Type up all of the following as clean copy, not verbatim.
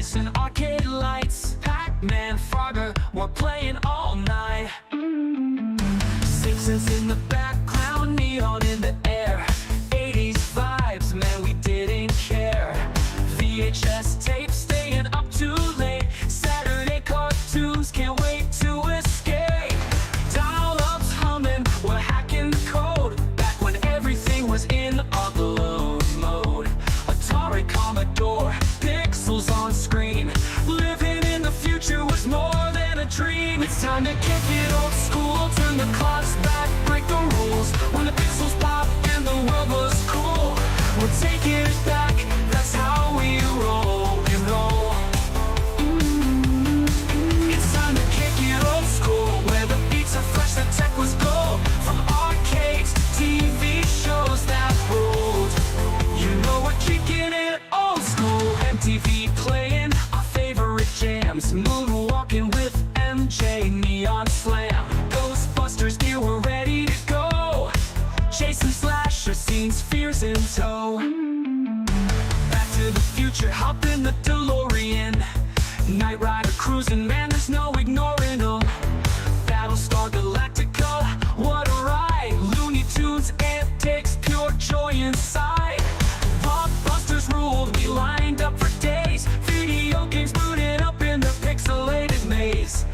missing arcade lights. Pac-Man, Frogger, we're playing all night. Simpsons in the background, neon in the air. 80s vibes, man, we didn't care. VHS tapes, staying up too late. Saturday cartoons, can't wait to escape. Dial-ups humming, we're hacking the code. Back when everything was in upload mode. Atari, Commodore, pixels on screen. Living in the future was more than a dream. It's time to kick it old school, turn the clocks back, break the rules. When the pixels pop and the world was cool, we're taking it back, that's how we roll, we roll. It's time to kick it old school, where the beats are fresh, the tech was gold. From arcades to TV shows that ruled, you know we're kicking it old school. MTV playing our favorite jams, moonwalking with MJ, neon slam. Ghostbusters, here we're ready to go. Chasing slasher scenes, fears in tow. Back to the future, hop in the DeLorean. Knight Rider cruising, man, there's no ignoring them. Battlestar Galactica, what a ride. Looney Tunes, antics, pure joy inside. Blockbusters ruled, we lined up for days. Video games booted up in the pixelated maze.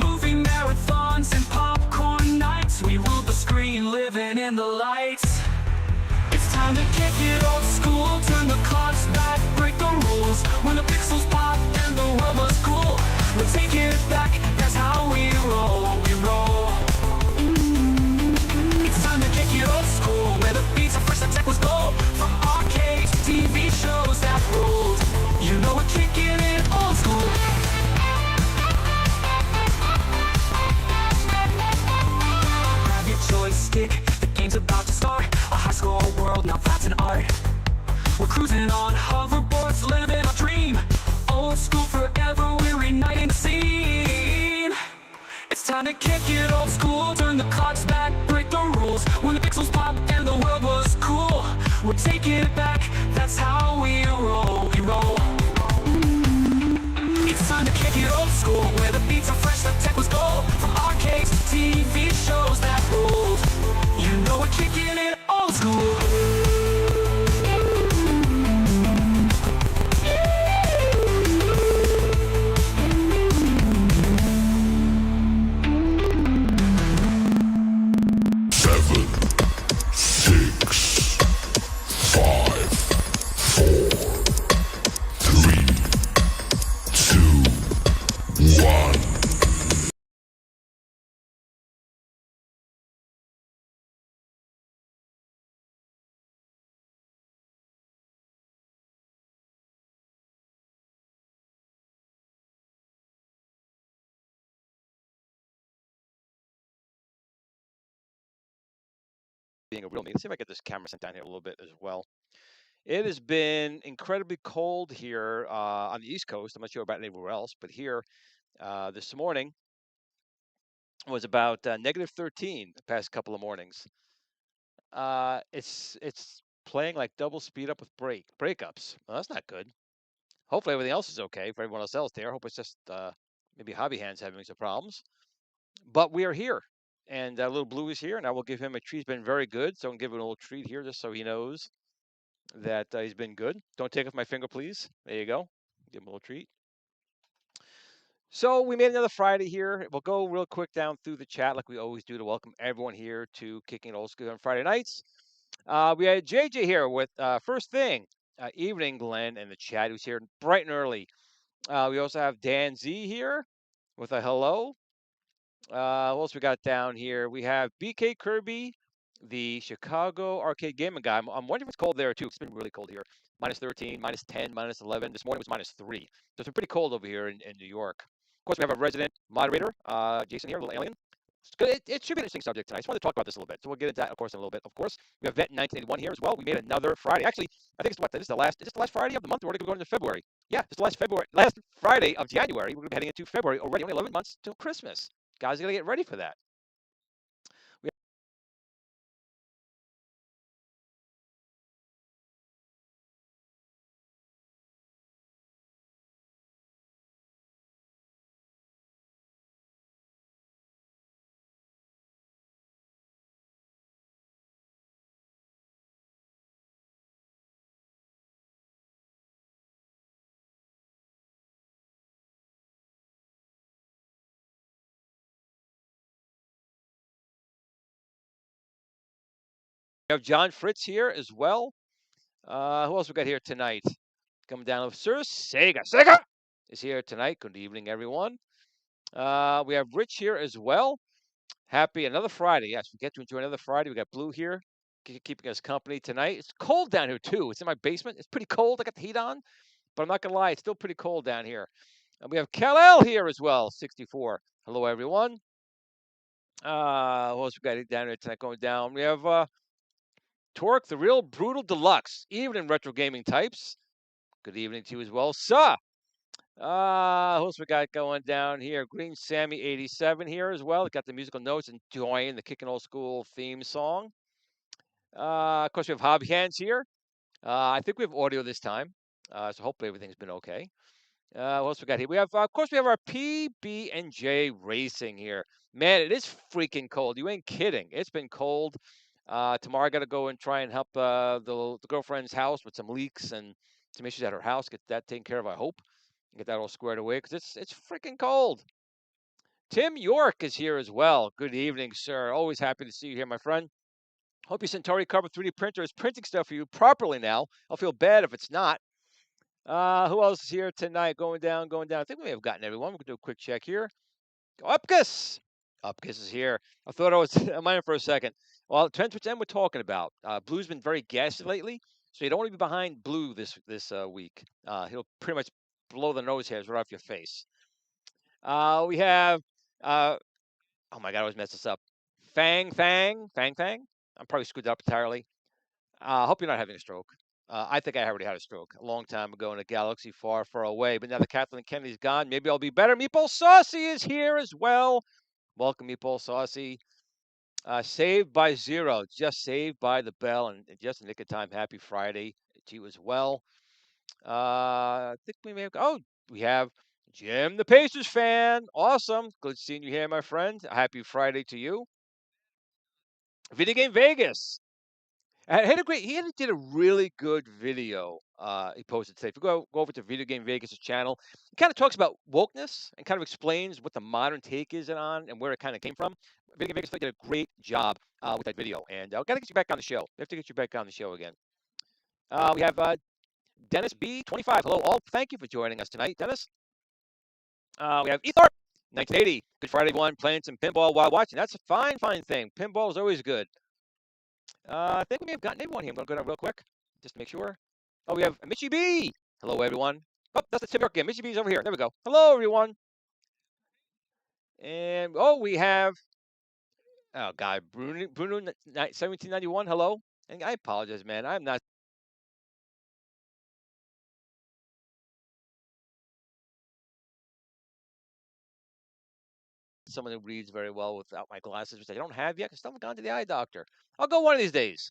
Movie marathons and popcorn nights, we ruled the screen, living in the lights. It's time to kick it old school, turn the clocks back, break the rules. When the pixels pop and the world was cool, we're taking it back, that's how we roll, we roll. It's time to kick it old school, where the beats are fresh, the tech was gold. From arcades to TV shows that ruled, you know we're kicking it old school. Grab your joystick, the game's about to start. A high school world, now that's an art. We're cruising on hoverboards, living our dream. Old school forever, we're igniting the scene. It's time to kick it old school, turn the clocks back, break the rules. When the pixels pop and the world was cool, we're taking it back, that's how we roll, we roll. It's time to kick it old school, where the beats are fresh, the tech was gold. From arcades to TV shows that ruled, you know we're kicking it old school. Being a real me. Let's see if I get this camera sent down here a little bit as well. It has been incredibly cold here on the East Coast. I'm not sure about anywhere else, but here this morning was about -13 the past couple of mornings. It's playing like double speed up with breakups. Well, that's not good. Hopefully everything else is okay for everyone else there. I hope it's just maybe Hobby Hands having some problems. But we are here, and little Blue is here, and I will give him a treat. He's been very good, so I'm give him a little treat here just so he knows that he's been good. Don't take off my finger, please. There you go. Give him a little treat. So we made another Friday here. We'll go real quick down through the chat like we always do to welcome everyone here to Kicking Old Skool on Friday nights. We had JJ here with first thing. Evening, Glenn, and the chat who's here bright and early. We also have Dan Z here with a hello. What else we got down here? We have BK Kirby, the Chicago arcade gaming guy. I'm wondering if it's cold there too. It's been really cold here. -13, -10, -11. This morning was -3. So it's been pretty cold over here in New York. Of course, we have a resident moderator, Jason here, a little alien. It should be an interesting subject tonight. I just wanted to talk about this a little bit. So we'll get into that, of course, in a little bit. Of course, we have Vet 1981 here as well. We made another Friday. Actually, I think it's what? This is the last Friday of the month. We're going to go into February. Yeah, it's the last Friday of January. We're going to be heading into February already. Only 11 months till Christmas. Guys are going to get ready for that. have John Fritz here as well. Who else we got here tonight? Coming down, Sir Sega. Sega is here tonight. Good evening, everyone. We have Rich here as well. Happy another Friday. Yes, we get to enjoy another Friday. We got Blue here keeping us company tonight. It's cold down here too. It's in my basement. It's pretty cold. I got the heat on, but I'm not gonna lie, it's still pretty cold down here. And we have Kal-El here as well, 64. Hello, everyone. Who else we got down here tonight going down? We have Torque, the Real Brutal Deluxe. Evening, retro gaming types. Good evening to you as well, sir. Who else we got going down here? Green Sammy 87 here as well. Got the musical notes, enjoying the Kickin' Old Skool theme song. Of course, we have Hobby Hands here. I think we have audio this time, so hopefully everything's been okay. What else we got here? We have, of course, we have our PB&J Racing here. Man, it is freaking cold. You ain't kidding. It's been cold. Tomorrow I got to go and try and help the girlfriend's house with some leaks and some issues at her house. Get that taken care of, I hope. Get that all squared away because it's freaking cold. Tim York is here as well. Good evening, sir. Always happy to see you here, my friend. Hope your Centauri Carbon 3D printer is printing stuff for you properly now. I'll feel bad if it's not. Who else is here tonight? Going down. I think we may have gotten everyone. We can do a quick check here. Upkus. Upkus is here. I thought I was a minor for a second. Well, it depends which end we're talking about. Blue's been very gassy lately, so you don't want to be behind Blue this week. He'll pretty much blow the nose hairs right off your face. We have, oh my God, I always mess this up. Fang. I'm probably screwed up entirely. I hope you're not having a stroke. I think I already had a stroke a long time ago in a galaxy far, far away. But now that Kathleen Kennedy's gone, maybe I'll be better. Meatball Saucy is here as well. Welcome, Meatball Saucy. Saved by Zero, just saved by the bell, and just in the nick of time. Happy Friday to you as well. I think we may have. Oh, we have Jim, the Pacers fan. Awesome. Good seeing you here, my friend. Happy Friday to you. Video Game Vegas. He did a really good video he posted today. If you go over to Video Game Vegas' channel, he kind of talks about wokeness and kind of explains what the modern take is on and where it kind of came from. Video Game Vegas did a great job with that video, and I've got to get you back on the show. We have to get you back on the show again. We have Dennis B25. Hello, all. Thank you for joining us tonight, Dennis. We have Ethor 1980. Good Friday, everyone. Playing some pinball while watching. That's a fine thing. Pinball is always good. I think we may have gotten everyone here. I'm going to go down real quick just to make sure. Oh, we have Mitchie B. Hello, everyone. Oh, that's the Tim York again. Mitchie B is over here. There we go. Hello, everyone. And, we have, oh, God, Bruno 1791. Hello. And I apologize, man. I'm not someone who reads very well without my glasses, which I don't have yet. I still haven't gone to the eye doctor. I'll go one of these days.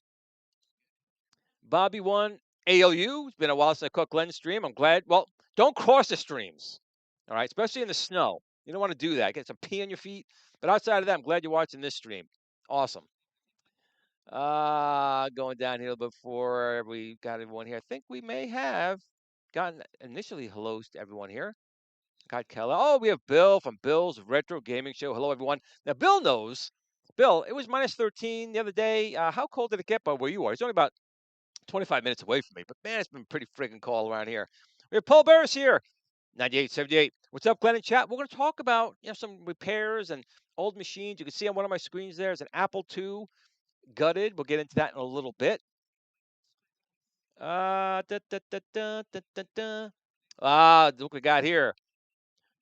Bobby 1 ALU. It's been a while since I caught Glenn's stream. I'm glad. Well, don't cross the streams. All right, especially in the snow. You don't want to do that. Get some pee on your feet. But outside of that, I'm glad you're watching this stream. Awesome. Going down here before we got everyone here. I think we may have gotten initially hellos to everyone here. Got Keller. Oh, we have Bill from Bill's Retro Gaming Show. Hello, everyone. Now, Bill knows. Bill, it was minus 13 the other day. How cold did it get by where you are? It's only about 25 minutes away from me, but man, it's been pretty friggin' cold around here. We have Paul Barris here, 9878. What's up, Glenn and chat? We're going to talk about some repairs and old machines. You can see on one of my screens there is an Apple II gutted. We'll get into that in a little bit. Look what we got here.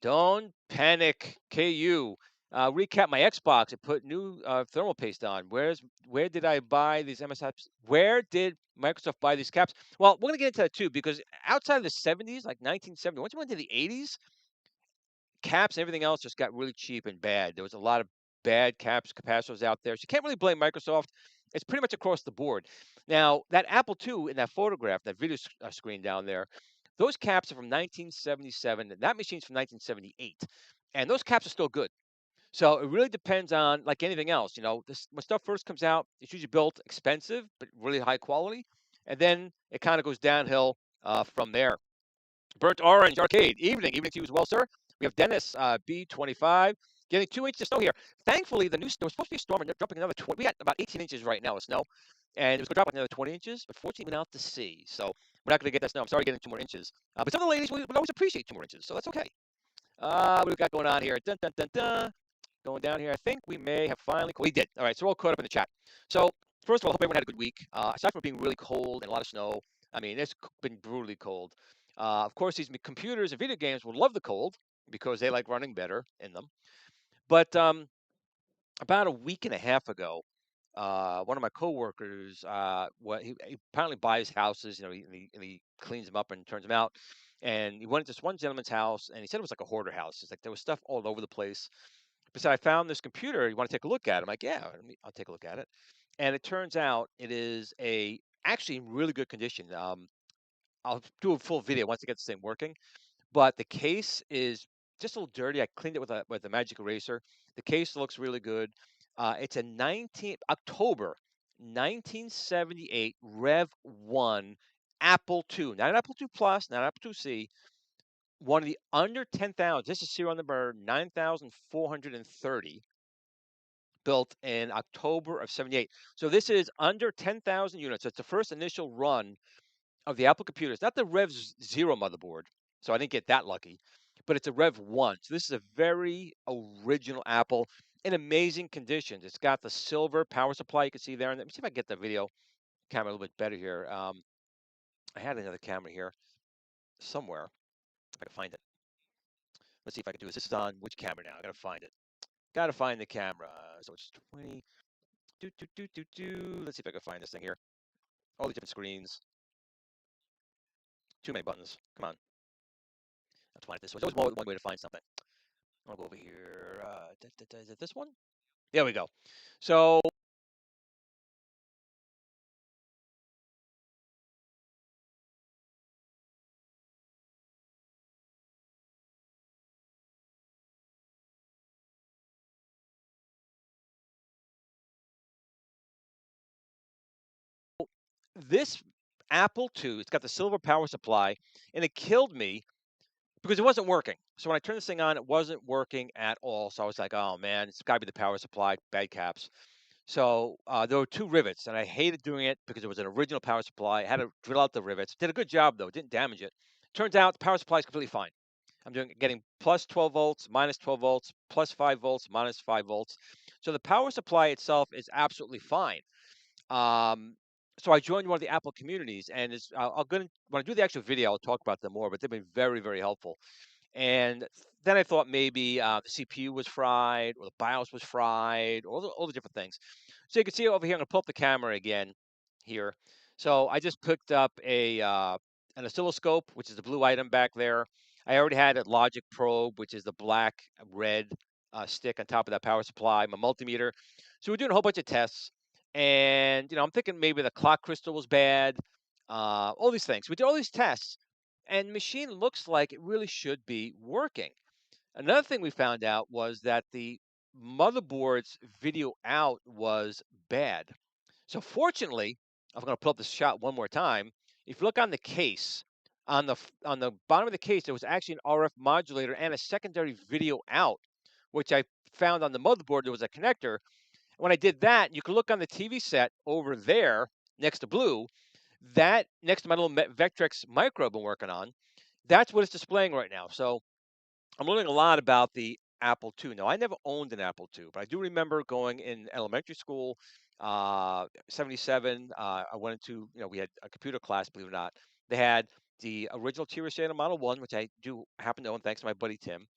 Don't panic, KU. Recap my Xbox. I put new thermal paste on. Where did I buy these MSIs? Where did Microsoft buy these caps? Well, we're gonna get into that too, because outside of the 70s, like 1970, once you went to the 80s, caps and everything else just got really cheap and bad. There was a lot of bad caps, capacitors out there. So you can't really blame Microsoft. It's pretty much across the board. Now, that Apple II in that photograph, that video screen down there, those caps are from 1977. And that machine's from 1978. And those caps are still good. So it really depends on, like anything else, when stuff first comes out, it's usually built expensive, but really high quality. And then it kind of goes downhill from there. Burnt Orange Arcade, evening to you as well, sir. We have Dennis B25. Getting 2 inches of snow here. Thankfully, there was supposed to be a storm, and they're dumping another 20. We got about 18 inches right now of snow, and it was going to drop another 20 inches, but fortunately, we went out to sea. So we're not going to get that snow. I'm sorry getting 2 more inches. But some of the ladies would always appreciate 2 more inches, so that's okay. What do we got going on here? Dun, dun, dun, dun. Going down here, I think we may have finally. We did. All right, so we're all caught up in the chat. So first of all, I hope everyone had a good week. Aside from it being really cold and a lot of snow, I mean, it's been brutally cold. Of course, these computers and video games will love the cold because they like running better in them. But about a week and a half ago, one of my coworkers, he apparently buys houses, and he cleans them up and turns them out. And he went to this one gentleman's house, and he said it was like a hoarder house. It's like there was stuff all over the place. But said, I found this computer. You want to take a look at it? I'm like, yeah, I'll take a look at it. And it turns out it is actually in really good condition. I'll do a full video once it gets this thing working. But the case is just a little dirty. I cleaned it with a magic eraser. The case looks really good. It's a October 1978 Rev 1 Apple II, not an Apple II Plus, not an Apple IIc. One of the under 10,000. This is serial number 9,430, built in October of 78. So this is under 10,000 units. It's the first initial run of the Apple computers, not the Rev 0 motherboard. So I didn't get that lucky, but it's a Rev 1. So this is a very original Apple in amazing conditions. It's got the silver power supply you can see there. And let me see if I can get the video camera a little bit better here. I had another camera here somewhere. If I can find it. Let's see if I can do this. This is on which camera now? I gotta find it. Gotta find the camera. So it's 20. Let's see if I can find this thing here. All the different screens. Too many buttons. Come on. Let's find it this way. There's always one way to find something. I'll go over here. Is it this one? There we go. So this Apple II, it's got the silver power supply, and it killed me because it wasn't working. So when I turned this thing on, it wasn't working at all. So I was like, oh man, it's got to be the power supply, bad caps. So there were two rivets, and I hated doing it because it was an original power supply. I had to drill out the rivets. Did a good job though, didn't damage it. Turns out the power supply is completely fine. I'm getting plus 12 volts, minus 12 volts, plus 5 volts, minus 5 volts. So the power supply itself is absolutely fine. Um, so I joined one of the Apple communities, and when I do the actual video, I'll talk about them more. But they've been very, very helpful. And then I thought maybe the CPU was fried, or the BIOS was fried, or all the different things. So you can see over here. I'm gonna pull up the camera again here. So I just picked up an oscilloscope, which is the blue item back there. I already had a logic probe, which is the black red stick on top of that power supply. My multimeter. So we're doing a whole bunch of tests, and I'm thinking maybe the clock crystal was bad. All these things. We did all these tests, and the machine looks like it really should be working. Another thing we found out was that the motherboard's video out was bad. So fortunately, I'm going to pull up this shot one more time. If you look on the case, on the bottom of the case, there was actually an RF modulator and a secondary video out, which I found on the motherboard. There was a connector. When I did that, you can look on the TV set over there next to blue. That next to my little Vectrex micro I've been working on, that's what it's displaying right now. So I'm learning a lot about the Apple II. Now, I never owned an Apple II, but I do remember going in elementary school, 77. I went into, we had a computer class, believe it or not. They had the original T-Rosetta Model 1, which I do happen to own thanks to my buddy Tim.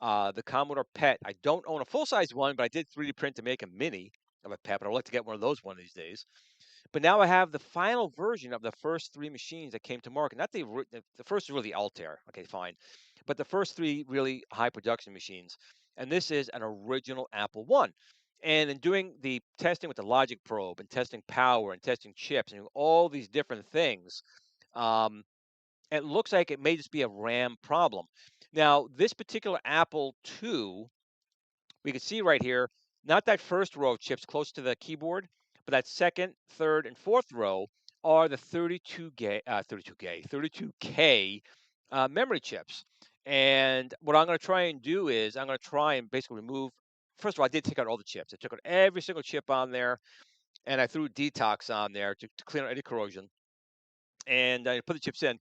The Commodore PET. I don't own a full-size one, but I did 3D print to make a mini of a PET, but I would like to get one of those one of these days. But now I have the final version of the first three machines that came to market. Not the first is really Altair. Okay, fine. But the first three really high production machines. And this is an original Apple One. And in doing the testing with the logic probe and testing power and testing chips and all these different things, um, it looks like it may just be a RAM problem. Now, this particular Apple II, we can see right here, not that first row of chips close to the keyboard, but that second, third, and fourth row are the 32K memory chips. And what I'm going to try and do is I'm going to try and basically remove first of all, I did take out all the chips. I took out every single chip on there, and I threw detox on there to clean out any corrosion, and I put the chips in.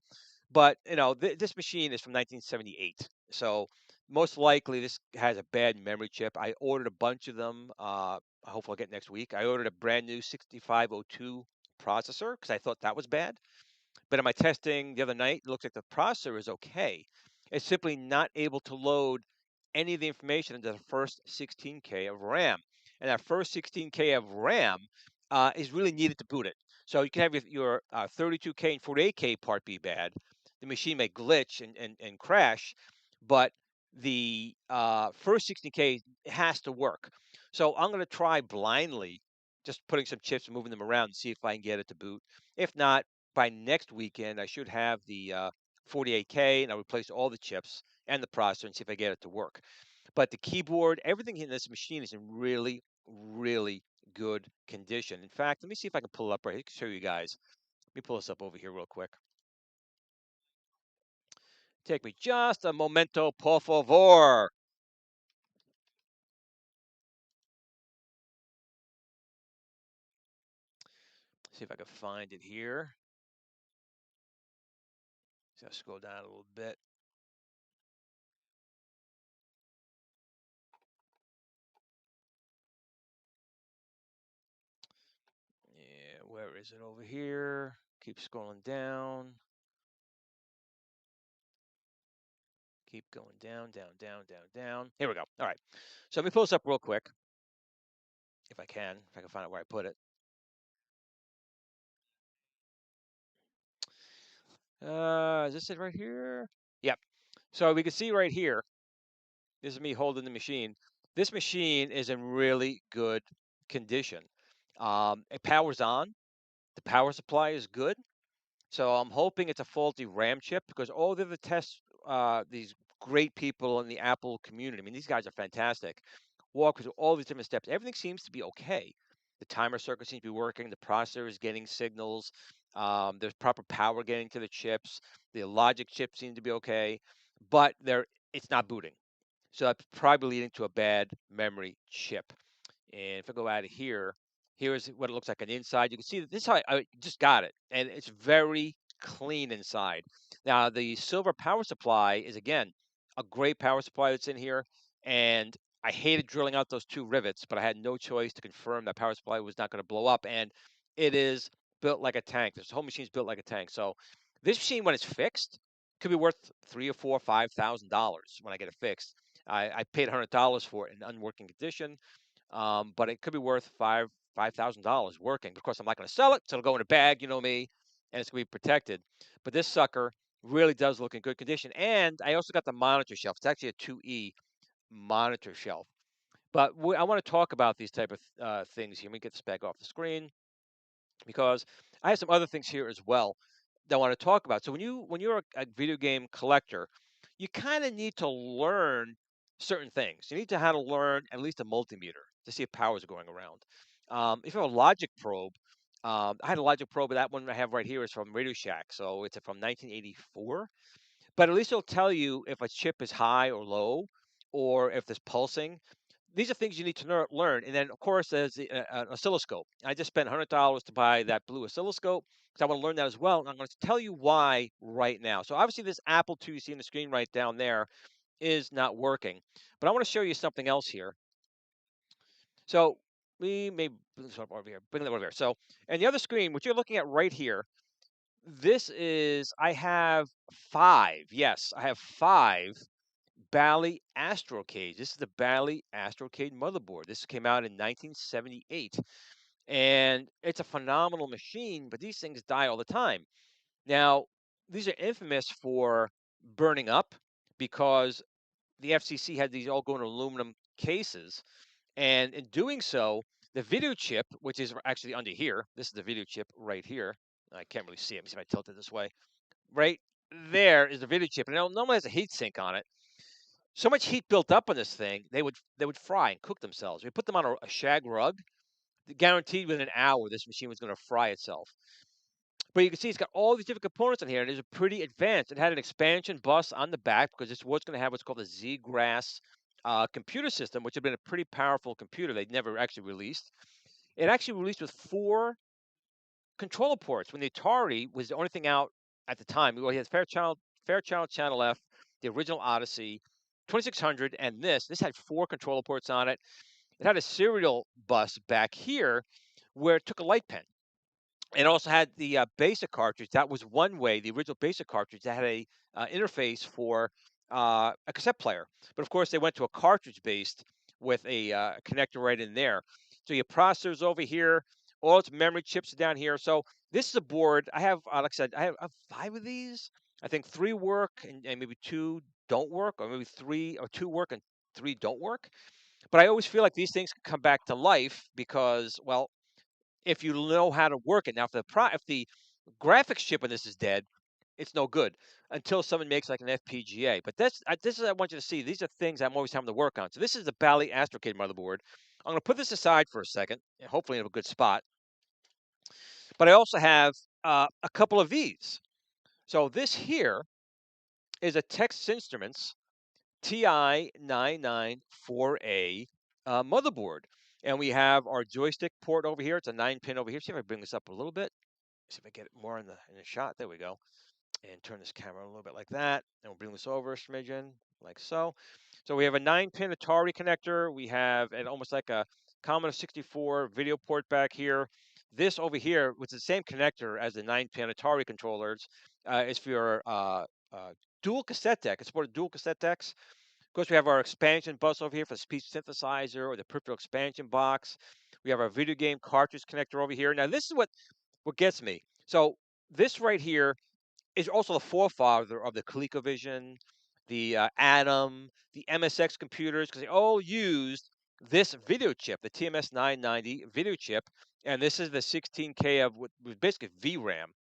But this machine is from 1978, so most likely this has a bad memory chip. I ordered a bunch of them. Hopefully, I'll get next week. I ordered a brand new 6502 processor because I thought that was bad. But in my testing the other night, it looks like the processor is okay. It's simply not able to load any of the information into the first 16K of RAM. And that first 16K of RAM is really needed to boot it. So you can have your 32K and 48K part be bad. The machine may glitch and crash, but the first 16K has to work. So I'm going to try blindly just putting some chips and moving them around and see if I can get it to boot. If not, by next weekend, I should have the 48K, and I'll replace all the chips and the processor and see if I get it to work. But the keyboard, everything in this machine is in really, really good condition. In fact, let me see if I can pull it up right here to show you guys. Let me pull this up over here real quick. Take me just a momento, por favor. See if I can find it here. Just scroll down a little bit. Yeah, where is it over here? Keep scrolling down. Keep going down, down, down, down, down. Here we go. All right. So let me pull this up real quick, if I can find out where I put it. Is this it right here? Yep. So we can see right here, this is me holding the machine. This machine is in really good condition. It powers on. The power supply is good. So I'm hoping it's a faulty RAM chip because all the other tests, these great people in the Apple community, I mean, these guys are fantastic, walk through all these different steps. Everything seems to be okay. The timer circuit seems to be working. The processor is getting signals. There's proper power getting to the chips. The logic chip seems to be okay, but it's not booting. So that's probably leading to a bad memory chip. And if I go out of here, here's what it looks like on the inside. You can see that this is how I just got it, and it's very clean inside. Now, the silver power supply is, again, a great power supply that's in here, and I hated drilling out those two rivets, but I had no choice to confirm that power supply was not going to blow up, and it is built like a tank. This whole machine is built like a tank. So this machine, when it's fixed, could be worth $3,000 or $4,000, $5,000 when I get it fixed. I paid $100 for it in unworking condition, but it could be worth $5,000 working. Of course, I'm not going to sell it, so it'll go in a bag, you know me, and it's going to be protected. But this sucker really does look in good condition. And I also got the monitor shelf. It's actually a 2E monitor shelf. But I want to talk about these type of things here. Let me get this back off the screen because I have some other things here as well that I want to talk about. So when you're a video game collector, you kind of need to learn certain things. You need to how to learn at least a multimeter to see if power is going around. If you have a logic probe, I had a logic probe, but that one I have right here is from Radio Shack, so it's from 1984. But at least it'll tell you if a chip is high or low, or if there's pulsing. These are things you need to learn. And then, of course, there's an oscilloscope. I just spent $100 to buy that blue oscilloscope because I want to learn that as well. And I'm going to tell you why right now. So obviously, this Apple II you see on the screen right down there is not working. But I want to show you something else here. So we may bring this up over here. Bring that over here. So, and the other screen, what you're looking at right here, I have five. Yes, I have five Bally Astrocade. This is the Bally Astrocade motherboard. This came out in 1978, and it's a phenomenal machine, but these things die all the time. Now, these are infamous for burning up because the FCC had these all go in aluminum cases, and in doing so, the video chip, which is actually under here, this is the video chip right here. I can't really see it. Let me see if I tilt it this way. Right there is the video chip, and it normally has a heat sink on it. So much heat built up on this thing, they would fry and cook themselves. We put them on a shag rug, guaranteed within an hour this machine was going to fry itself. But you can see it's got all these different components in here, and it's pretty advanced. It had an expansion bus on the back because this was going to have what's called a Z-Grass computer system, which had been a pretty powerful computer they'd never actually released. It actually released with 4 controller ports when the Atari was the only thing out at the time. Well, he had Fairchild Channel F, the original Odyssey, 2600, and this. This had 4 controller ports on it. It had a serial bus back here where it took a light pen. It also had the basic cartridge. That was one way, the original basic cartridge that had a interface for a cassette player. But of course, they went to a cartridge based with a connector right in there. So your processors over here, all its memory chips are down here. So this is a board. I have, like I said, I have 5 of these. I think 3 work and maybe 2 don't work, or maybe 3 or 2 work and 3 don't work. But I always feel like these things can come back to life because, well, if you know how to work it. Now, if the graphics chip in this is dead, it's no good until someone makes like an FPGA. But this is I want you to see. These are things I'm always having to work on. So this is the Bally Astrocade motherboard. I'm going to put this aside for a second, and hopefully in a good spot. But I also have a couple of these. So this here is a Texas Instruments TI-994A motherboard. And we have our joystick port over here. It's a 9-pin over here. See if I bring this up a little bit. See if I get it more in the shot. There we go. And turn this camera a little bit like that. And we'll bring this over a smidgen, like so. So we have a 9-pin Atari connector. We have an almost like a Commodore 64 video port back here. This over here, which is the same connector as the 9-pin Atari controllers, is for your dual cassette deck. It's supported dual cassette decks. Of course, we have our expansion bus over here for the speech synthesizer or the peripheral expansion box. We have our video game cartridge connector over here. Now, this is what gets me. So this right here is also the forefather of the ColecoVision, the Atom, the MSX computers, because they all used this video chip, the TMS 990 video chip, and this is the 16K of what was basically VRAM.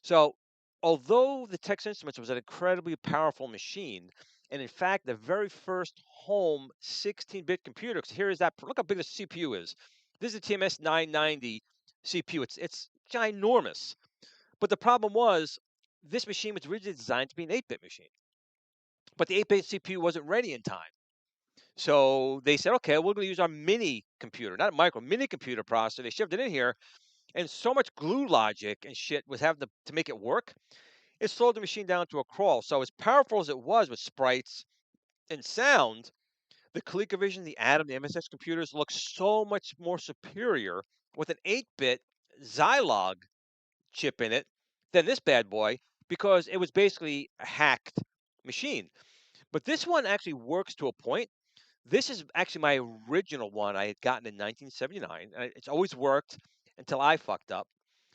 So, although the Texas Instruments was an incredibly powerful machine, and in fact, the very first home 16-bit computer, because here is that, look how big the CPU is. This is a TMS 990 CPU. It's ginormous. But the problem was, this machine was originally designed to be an 8-bit machine. But the 8-bit CPU wasn't ready in time. So they said, okay, we're going to use our mini computer, not a micro, mini computer processor. They shoved it in here, and so much glue logic and shit was having to make it work. It slowed the machine down to a crawl. So as powerful as it was with sprites and sound, the ColecoVision, the Atom, the MSX computers look so much more superior with an 8-bit Zilog chip in it than this bad boy because it was basically a hacked machine. But this one actually works to a point. This is actually my original one I had gotten in 1979. And it's always worked until I fucked up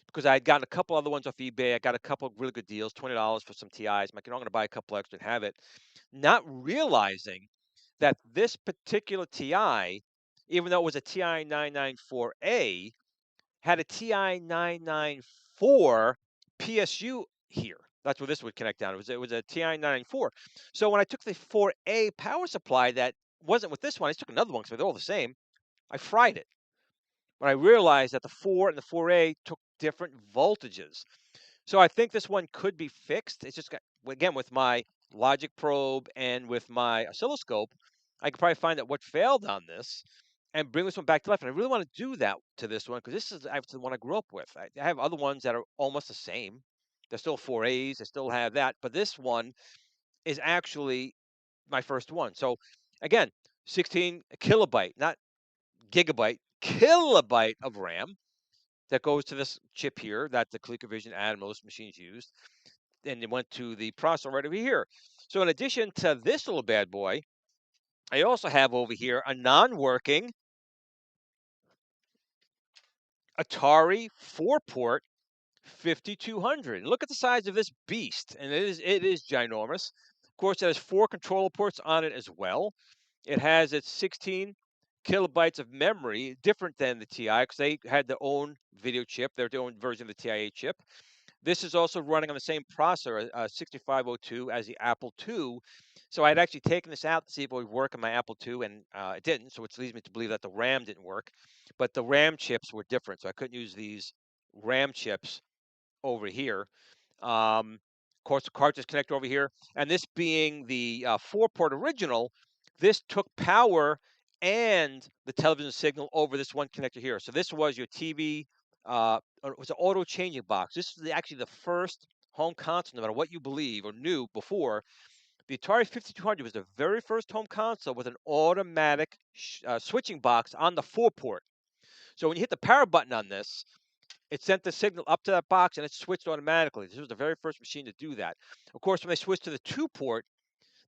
because I had gotten a couple other ones off eBay. I got a couple of really good deals, $20 for some TIs. I'm like, I'm going to buy a couple extra and have it. Not realizing that this particular TI, even though it was a TI 994A, had a TI 994 PSU here. That's where this would connect down. It was a TI 994. So when I took the 4A power supply that wasn't with this one, I just took another one because they're all the same. I fried it. When I realized that the 4 and the 4A took different voltages. So I think this one could be fixed. It's just got, again, with my logic probe and with my oscilloscope, I could probably find out what failed on this and bring this one back to life. And I really want to do that to this one because this is actually the one I grew up with. I have other ones that are almost the same. They're still 4As. They still have that. But this one is actually my first one. So again, 16 kilobyte, not gigabyte, kilobyte of RAM that goes to this chip here that the ColecoVision Atom most machines used. And it went to the processor right over here. So in addition to this little bad boy, I also have over here a non-working Atari 4-port 5200. Look at the size of this beast, and it is ginormous. Of course, it has 4 controller ports on it as well. It has its 16 kilobytes of memory, different than the TI because they had their own video chip, their own version of the TIA chip. This is also running on the same processor, 6502, as the Apple II. So I had actually taken this out to see if it would work on my Apple II, and it didn't. So which leads me to believe that the RAM didn't work. But the RAM chips were different, so I couldn't use these RAM chips over here. Of course, the cartridge connector over here, and this being the 4-port original, this took power and the television signal over this one connector here. So this was your TV, or it was an auto changing box. This is actually the first home console, no matter what you believe or knew before. The Atari 5200 was the very first home console with an automatic switching box on the 4-port. So when you hit the power button on this, it sent the signal up to that box and it switched automatically. This was the very first machine to do that. Of course, when they switched to the 2-port,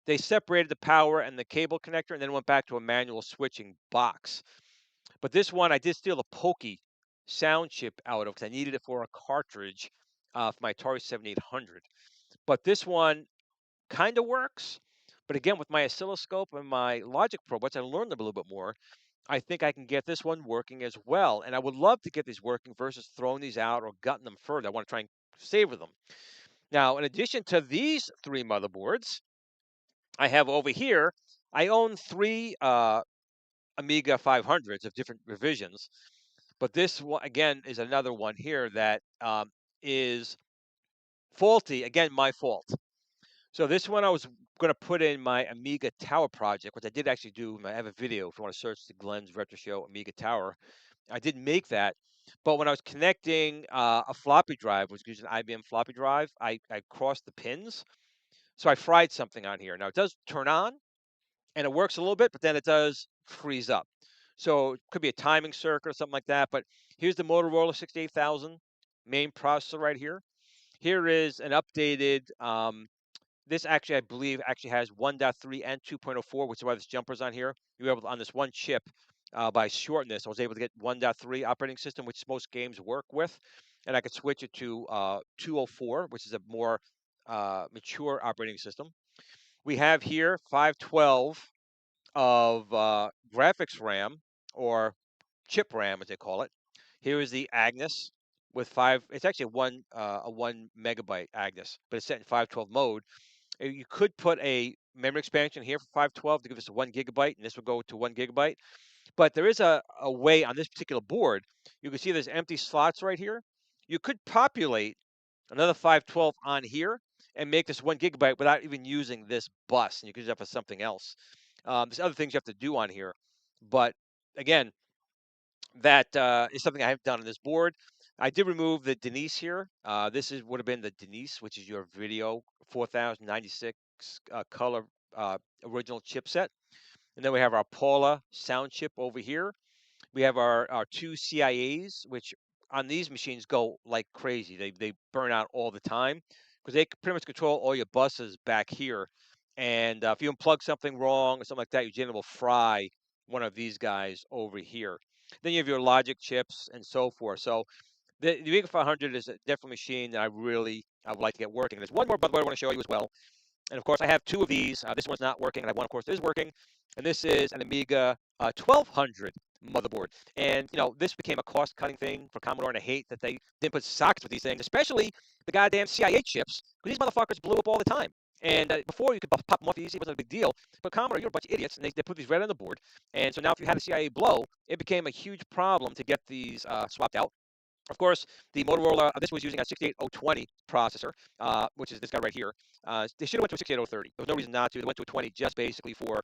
they separated the power and the cable connector and then went back to a manual switching box. But this one, I did steal the Pokey sound chip out of because I needed it for a cartridge for my Atari 7800. But this one kind of works. But again, with my oscilloscope and my logic probe, once I learned them a little bit more, I think I can get this one working as well. And I would love to get these working versus throwing these out or gutting them further. I want to try and savor them. Now, in addition to these 3 motherboards, I have over here, I own 3 Amiga 500s of different revisions. But this one, again, is another one here that is faulty. Again, my fault. So this one I was going to put in my Amiga Tower project, which I did actually do. I have a video if you want to search the Glenn's Retro Show Amiga Tower. I did make that, but when I was connecting a floppy drive, was using an IBM floppy drive, I crossed the pins, so I fried something on here. Now it does turn on and it works a little bit, but then it does freeze up. So it could be a timing circuit or something like that. But here's the Motorola 68000 main processor right here. Here is an updated this actually, I believe, actually has 1.3 and 2.04, which is why this jumper's on here. You were able to, on this one chip, by shorting this, I was able to get 1.3 operating system, which most games work with, and I could switch it to 204, which is a more mature operating system. We have here 512 of graphics RAM, or chip RAM, as they call it. Here is the Agnes with 5. It's actually a 1 megabyte Agnes, but it's set in 512 mode. You could put a memory expansion here for 512 to give us a 1 gigabyte, and this would go to 1 gigabyte. But there is a way on this particular board. You can see there's empty slots right here. You could populate another 512 on here and make this 1 gigabyte without even using this bus. And you could use that for something else. There's other things you have to do on here. But again, that is something I haven't done on this board. I did remove the Denise here. This would have been the Denise, which is your video 4096 color original chipset. And then we have our Paula sound chip over here. We have our 2 CIAs, which on these machines go like crazy. They burn out all the time because they pretty much control all your buses back here. And if you unplug something wrong or something like that, your generally will fry one of these guys over here. Then you have your logic chips and so forth. So the Amiga 500 is a different machine that I would like to get working. There's one more, by the way, I want to show you as well. And of course, I have 2 of these. This one's not working, and I have one, of course, that is working. And this is an Amiga 1200 motherboard. And, this became a cost-cutting thing for Commodore, and I hate that they didn't put sockets with these things, especially the goddamn CIA chips, because these motherfuckers blew up all the time. And before, you could pop them off easy. It wasn't a big deal. But Commodore, you're a bunch of idiots, and they put these right on the board. And so now if you had a CIA blow, it became a huge problem to get these swapped out. Of course, the Motorola, this was using a 68020 processor, which is this guy right here. They should have went to a 68030. There was no reason not to. They went to a 20 just basically for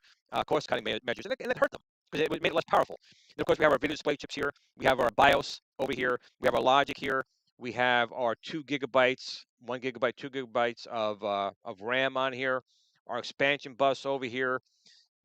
cost-cutting measures, and it hurt them because it made it less powerful. And of course, we have our video display chips here. We have our BIOS over here. We have our logic here. We have our 2 gigabytes, 1 gigabyte, 2 gigabytes of RAM on here. Our expansion bus over here.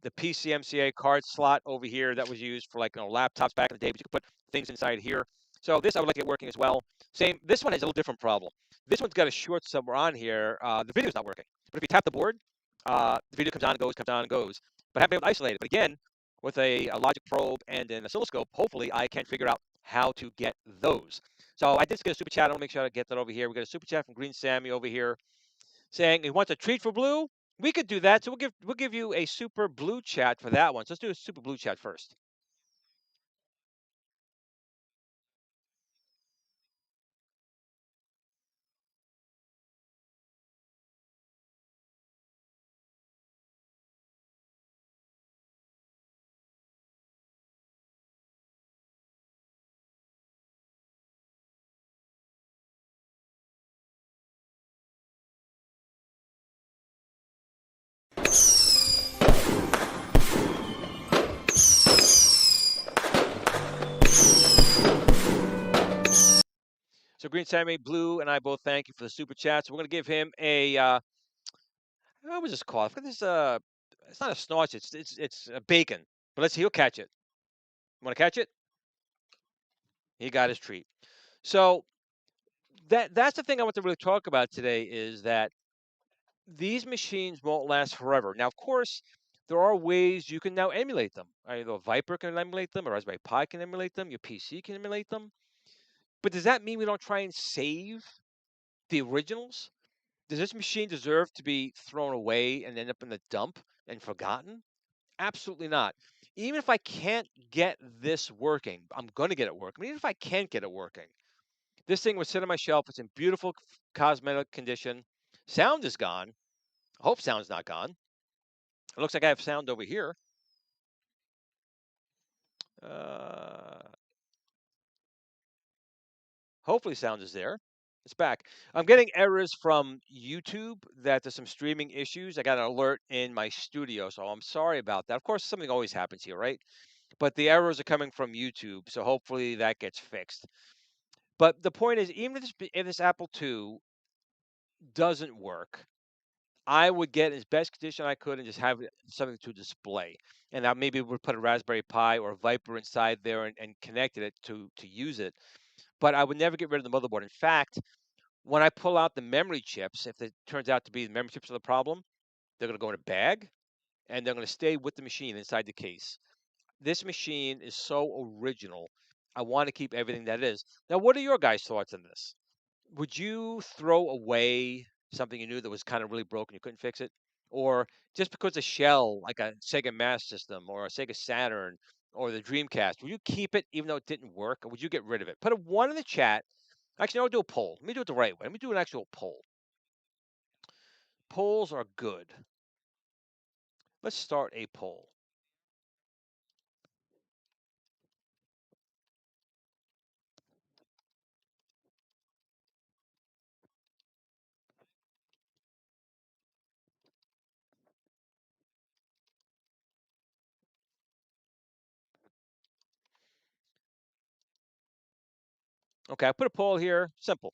The PCMCA card slot over here that was used for laptops back in the day, but you could put things inside here. So this I would like to get working as well. Same, this one has a little different problem. This one's got a short somewhere on here. The video's not working. But if you tap the board, the video comes on and goes, comes on and goes. But I haven't been able to isolate it. But again, with a logic probe and an oscilloscope, hopefully I can figure out how to get those. So I did get a super chat. I'll make sure I get that over here. We got a super chat from Green Sammy over here saying he wants a treat for Blue. We could do that. So we'll give you a super blue chat for that one. So let's do a super blue chat first. Green Sammy, Blue, and I both thank you for the super chats. We're going to give him a, what was this called? I forgot this, it's not a snatch, it's a bacon. But let's see, he'll catch it. Want to catch it? He got his treat. So that's the thing I want to really talk about today is that these machines won't last forever. Now, of course, there are ways you can now emulate them. Either Viper can emulate them, or Raspberry Pi can emulate them, your PC can emulate them. But does that mean we don't try and save the originals? Does this machine deserve to be thrown away and end up in the dump and forgotten? Absolutely not. Even if I can't get this working, I'm going to get it working. Even if I can't get it working, this thing would sit on my shelf. It's in beautiful cosmetic condition. Sound is gone. I hope sound's not gone. It looks like I have sound over here. Uh, Hopefully sound is there. It's back. I'm getting errors from YouTube that there's some streaming issues. I got an alert in my studio, so I'm sorry about that. Of course, something always happens here, right? But the errors are coming from YouTube, so hopefully that gets fixed. But the point is, even if this Apple II doesn't work, I would get as best condition I could and just have something to display. And I maybe would put a Raspberry Pi or a Viper inside there and connected it to use it. But I would never get rid of the motherboard. In fact, when I pull out the memory chips, if it turns out to be the memory chips are the problem, they're going to go in a bag and they're going to stay with the machine inside the case. This machine is so original. I want to keep everything that it is. Now, what are your guys' thoughts on this? Would you throw away something you knew that was kind of really broken, you couldn't fix it? Or just because a shell, like a Sega Master System or a Sega Saturn or the Dreamcast, would you keep it even though it didn't work, or would you get rid of it? Put a one in the chat. Actually, I'll do a poll. Let me do it the right way. Let me do an actual poll. Polls are good. Let's start a poll. Okay, I put a poll here. Simple.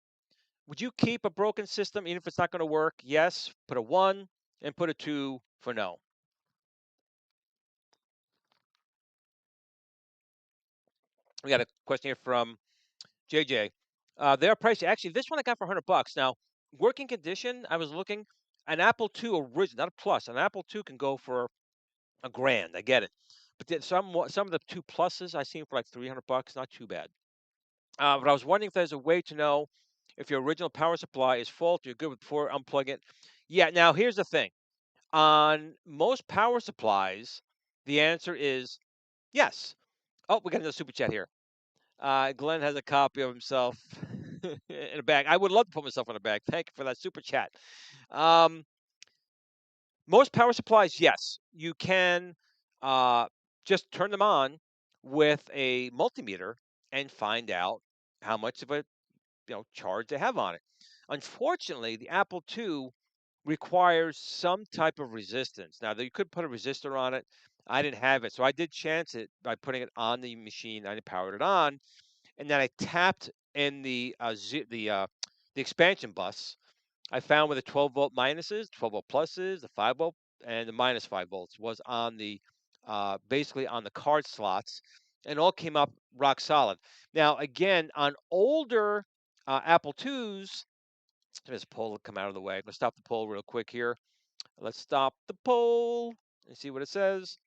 Would you keep a broken system even if it's not going to work? Yes. Put a one and put a two for no. We got a question here from JJ. They are pricey. Actually, this one I got for $100. Now, working condition, I was looking, an Apple II original, not a Plus. An Apple II can go for a grand. I get it. But then some of the two pluses I seen for like $300, not too bad. But I was wondering if there's a way to know if your original power supply is faulty. You're good before unplugging it. Yeah. Now here's the thing. On most power supplies, the answer is yes. Oh, we got another super chat here. Glenn has a copy of himself in a bag. I would love to put myself in a bag. Thank you for that super chat. Um, Most power supplies, yes, you can just turn them on with a multimeter and find out how much of a charge they have on it. Unfortunately, the Apple II requires some type of resistance. Now, you could put a resistor on it. I didn't have it, so I did chance it by putting it on the machine. I powered it on, and then I tapped in the expansion bus. I found where the 12-volt minuses, 12-volt pluses, the 5-volt, and the minus 5 volts was on the basically on the card slots, and all came up rock solid. Now, again, on older Apple IIs, there's a poll come out of the way. I'm gonna stop the poll real quick here. Let's stop the poll and see what it says.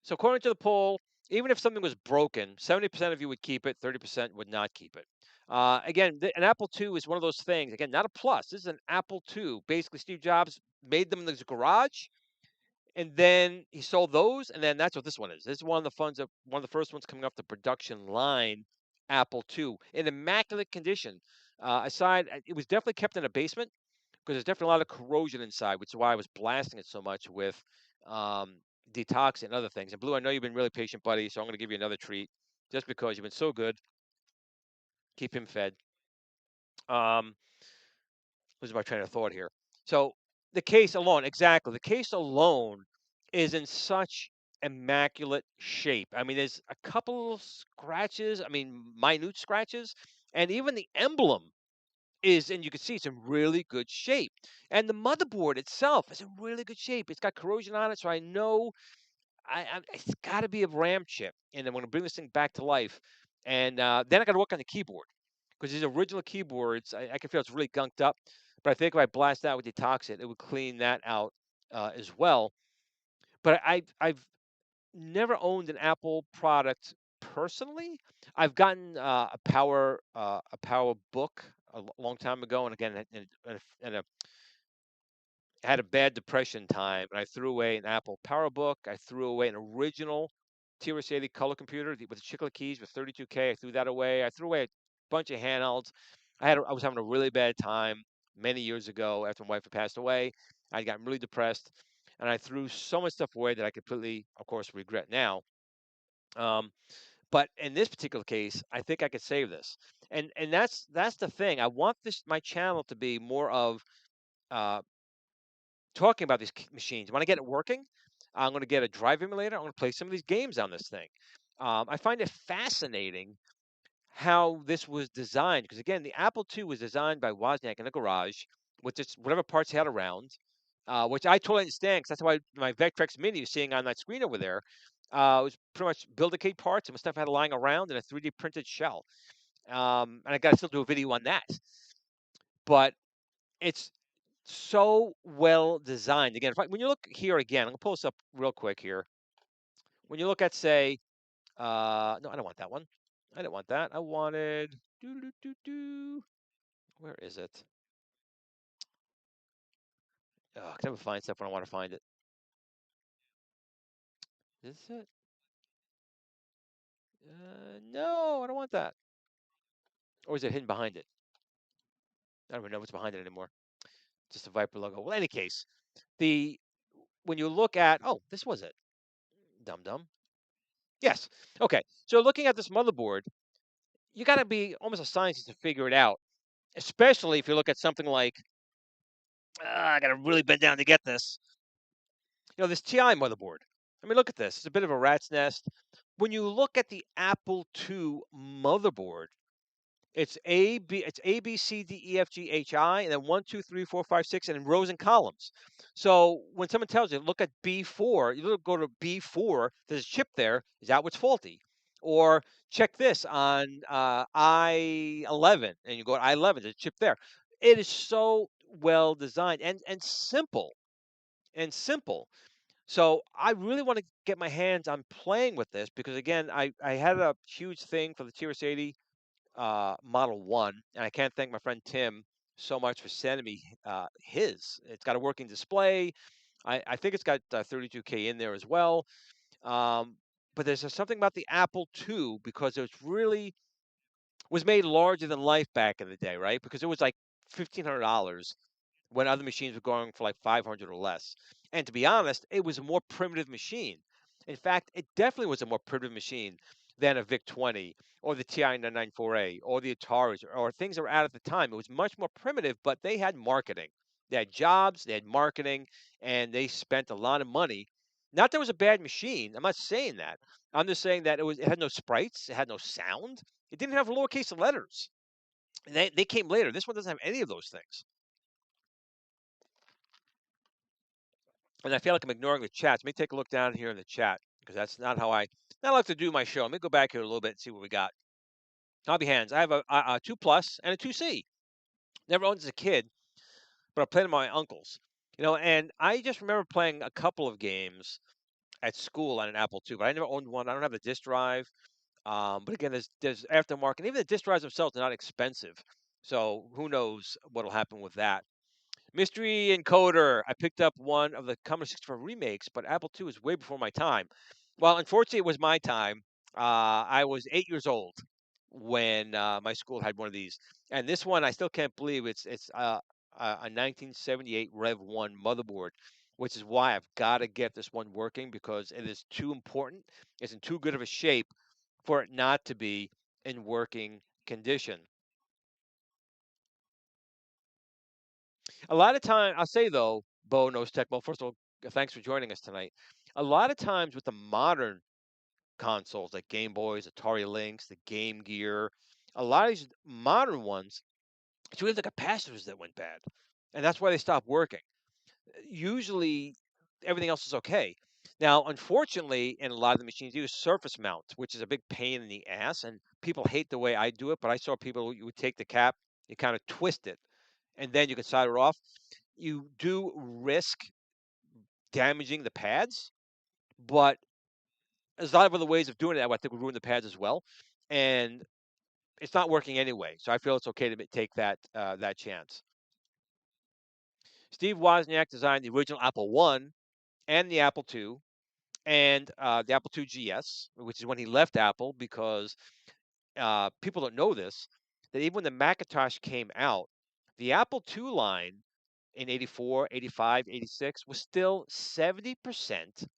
So according to the poll, even if something was broken, 70% of you would keep it, 30% would not keep it. Again, an Apple II is one of those things. Again, not a Plus. This is an Apple II. Basically, Steve Jobs made them in his garage, and then he sold those, and then that's what this one is. This is one of the first ones coming off the production line. Apple II in immaculate condition. It was definitely kept in a basement because there's definitely a lot of corrosion inside, which is why I was blasting it so much with um, detox and other things. And Blue, I know you've been really patient, buddy, so I'm going to give you another treat just because you've been so good. Keep him fed. Losing my train of thought here. So the case alone, exactly. The case alone is in such immaculate shape. I mean, there's a couple scratches, I mean, minute scratches, and even the emblem is, and you can see it's in really good shape. And the motherboard itself is in really good shape. It's got corrosion on it, so I know it's got to be a RAM chip. And I'm going to bring this thing back to life. And then I got to work on the keyboard because these original keyboards, I can feel it's really gunked up. But I think if I blast that with Detoxit, it would clean that out as well. But I've never owned an Apple product personally. I've gotten a Power Book long time ago, and again, I had a bad depression time, and I threw away an Apple PowerBook. I threw away an original TRS-80 color computer with the chiclet keys with 32K. I threw that away. I threw away a bunch of handhelds. I was having a really bad time many years ago after my wife had passed away. I got really depressed, and I threw so much stuff away that I completely, of course, regret now. Um, but in this particular case, I think I could save this, and that's the thing. I want this my channel to be more of uh, talking about these machines. When I get it working, I'm going to get a drive emulator. I'm going to play some of these games on this thing. I find it fascinating how this was designed because again, the Apple II was designed by Wozniak in a garage with just whatever parts he had around, which I totally understand because that's why my Vectrex Mini you're seeing on that screen over there was pretty much Build-A-Cade parts and stuff I had lying around in a 3D printed shell. And I got to still do a video on that, but it's so well designed. Again, when you look here again, I'm gonna pull this up real quick here. When you look at, say, no, I don't want that one. I didn't want that. I wanted, where is it? Oh, I can never find stuff when I want to find it. Is it? No, I don't want that. Or is it hidden behind it? I don't even know what's behind it anymore. Just a Viper logo. Well, any case, the when you look at, oh, this was it. Dum dum. Yes. Okay. So looking at this motherboard, you got to be almost a scientist to figure it out, especially if you look at something like, I got to really bend down to get this. This TI motherboard. I mean, look at this. It's a bit of a rat's nest. When you look at the Apple II motherboard, it's A B C D E F G H I, and then 1 2 3 4 5 6, and in rows and columns. So when someone tells you, look at B4, go to B4. There's a chip there. Is that what's faulty? Or check this on I11, and you go to I11. There's a chip there. It is so well designed and simple and simple. So I really want to get my hands on playing with this because again, I had a huge thing for the TRS-80 Model 1, and I can't thank my friend Tim so much for sending me his. It's got a working display. I think it's got 32K in there as well. Um, but there's something about the Apple II because it was made larger than life back in the day, right? Because it was like $1,500 when other machines were going for like 500 or less. And to be honest, it was a more primitive machine. In fact, it definitely was a more primitive machine than a VIC 20 or the TI 994A or the Ataris or things that were out at the time. It was much more primitive, but they had marketing. They had jobs, they had marketing, and they spent a lot of money. Not that it was a bad machine. I'm not saying that. I'm just saying that it had no sprites, it had no sound, it didn't have lowercase letters. They came later. This one doesn't have any of those things. And I feel like I'm ignoring the chats. Let me take a look down here in the chat because that's not how I not like to do my show. Let me go back here a little bit and see what we got. Hobby hands. I have a 2 plus and a 2C. Never owned as a kid, but I played with my uncles. And I just remember playing a couple of games at school on an Apple II, but I never owned one. I don't have a disk drive. But again, there's aftermarket. Even the disk drives themselves are not expensive, so who knows what'll happen with that. Mystery Encoder. I picked up one of the Commodore 64 remakes, but Apple II is way before my time. Well, unfortunately, it was my time. I was 8 years old when my school had one of these, and this one I still can't believe it's a 1978 Rev 1 motherboard, which is why I've got to get this one working because it is too important. It's in too good of a shape for it not to be in working condition. A lot of time, I'll say though, Bo knows Tech. Well, first of all, thanks for joining us tonight. A lot of times with the modern consoles like Game Boys, Atari Lynx, the Game Gear, a lot of these modern ones, it's really the capacitors that went bad, and that's why they stopped working. Usually, everything else is okay. Now, unfortunately, in a lot of the machines, you use surface mount, which is a big pain in the ass, and people hate the way I do it. But I saw people you would take the cap, you kind of twist it, and then you can solder it off. You do risk damaging the pads, but there's a lot of other ways of doing it that I think would ruin the pads as well. And it's not working anyway, so I feel it's okay to take that chance. Steve Wozniak designed the original Apple One and the Apple II and the Apple II GS, which is when he left Apple because people don't know this, that even when the Macintosh came out, the Apple II line in 84, 85, 86 was still 70%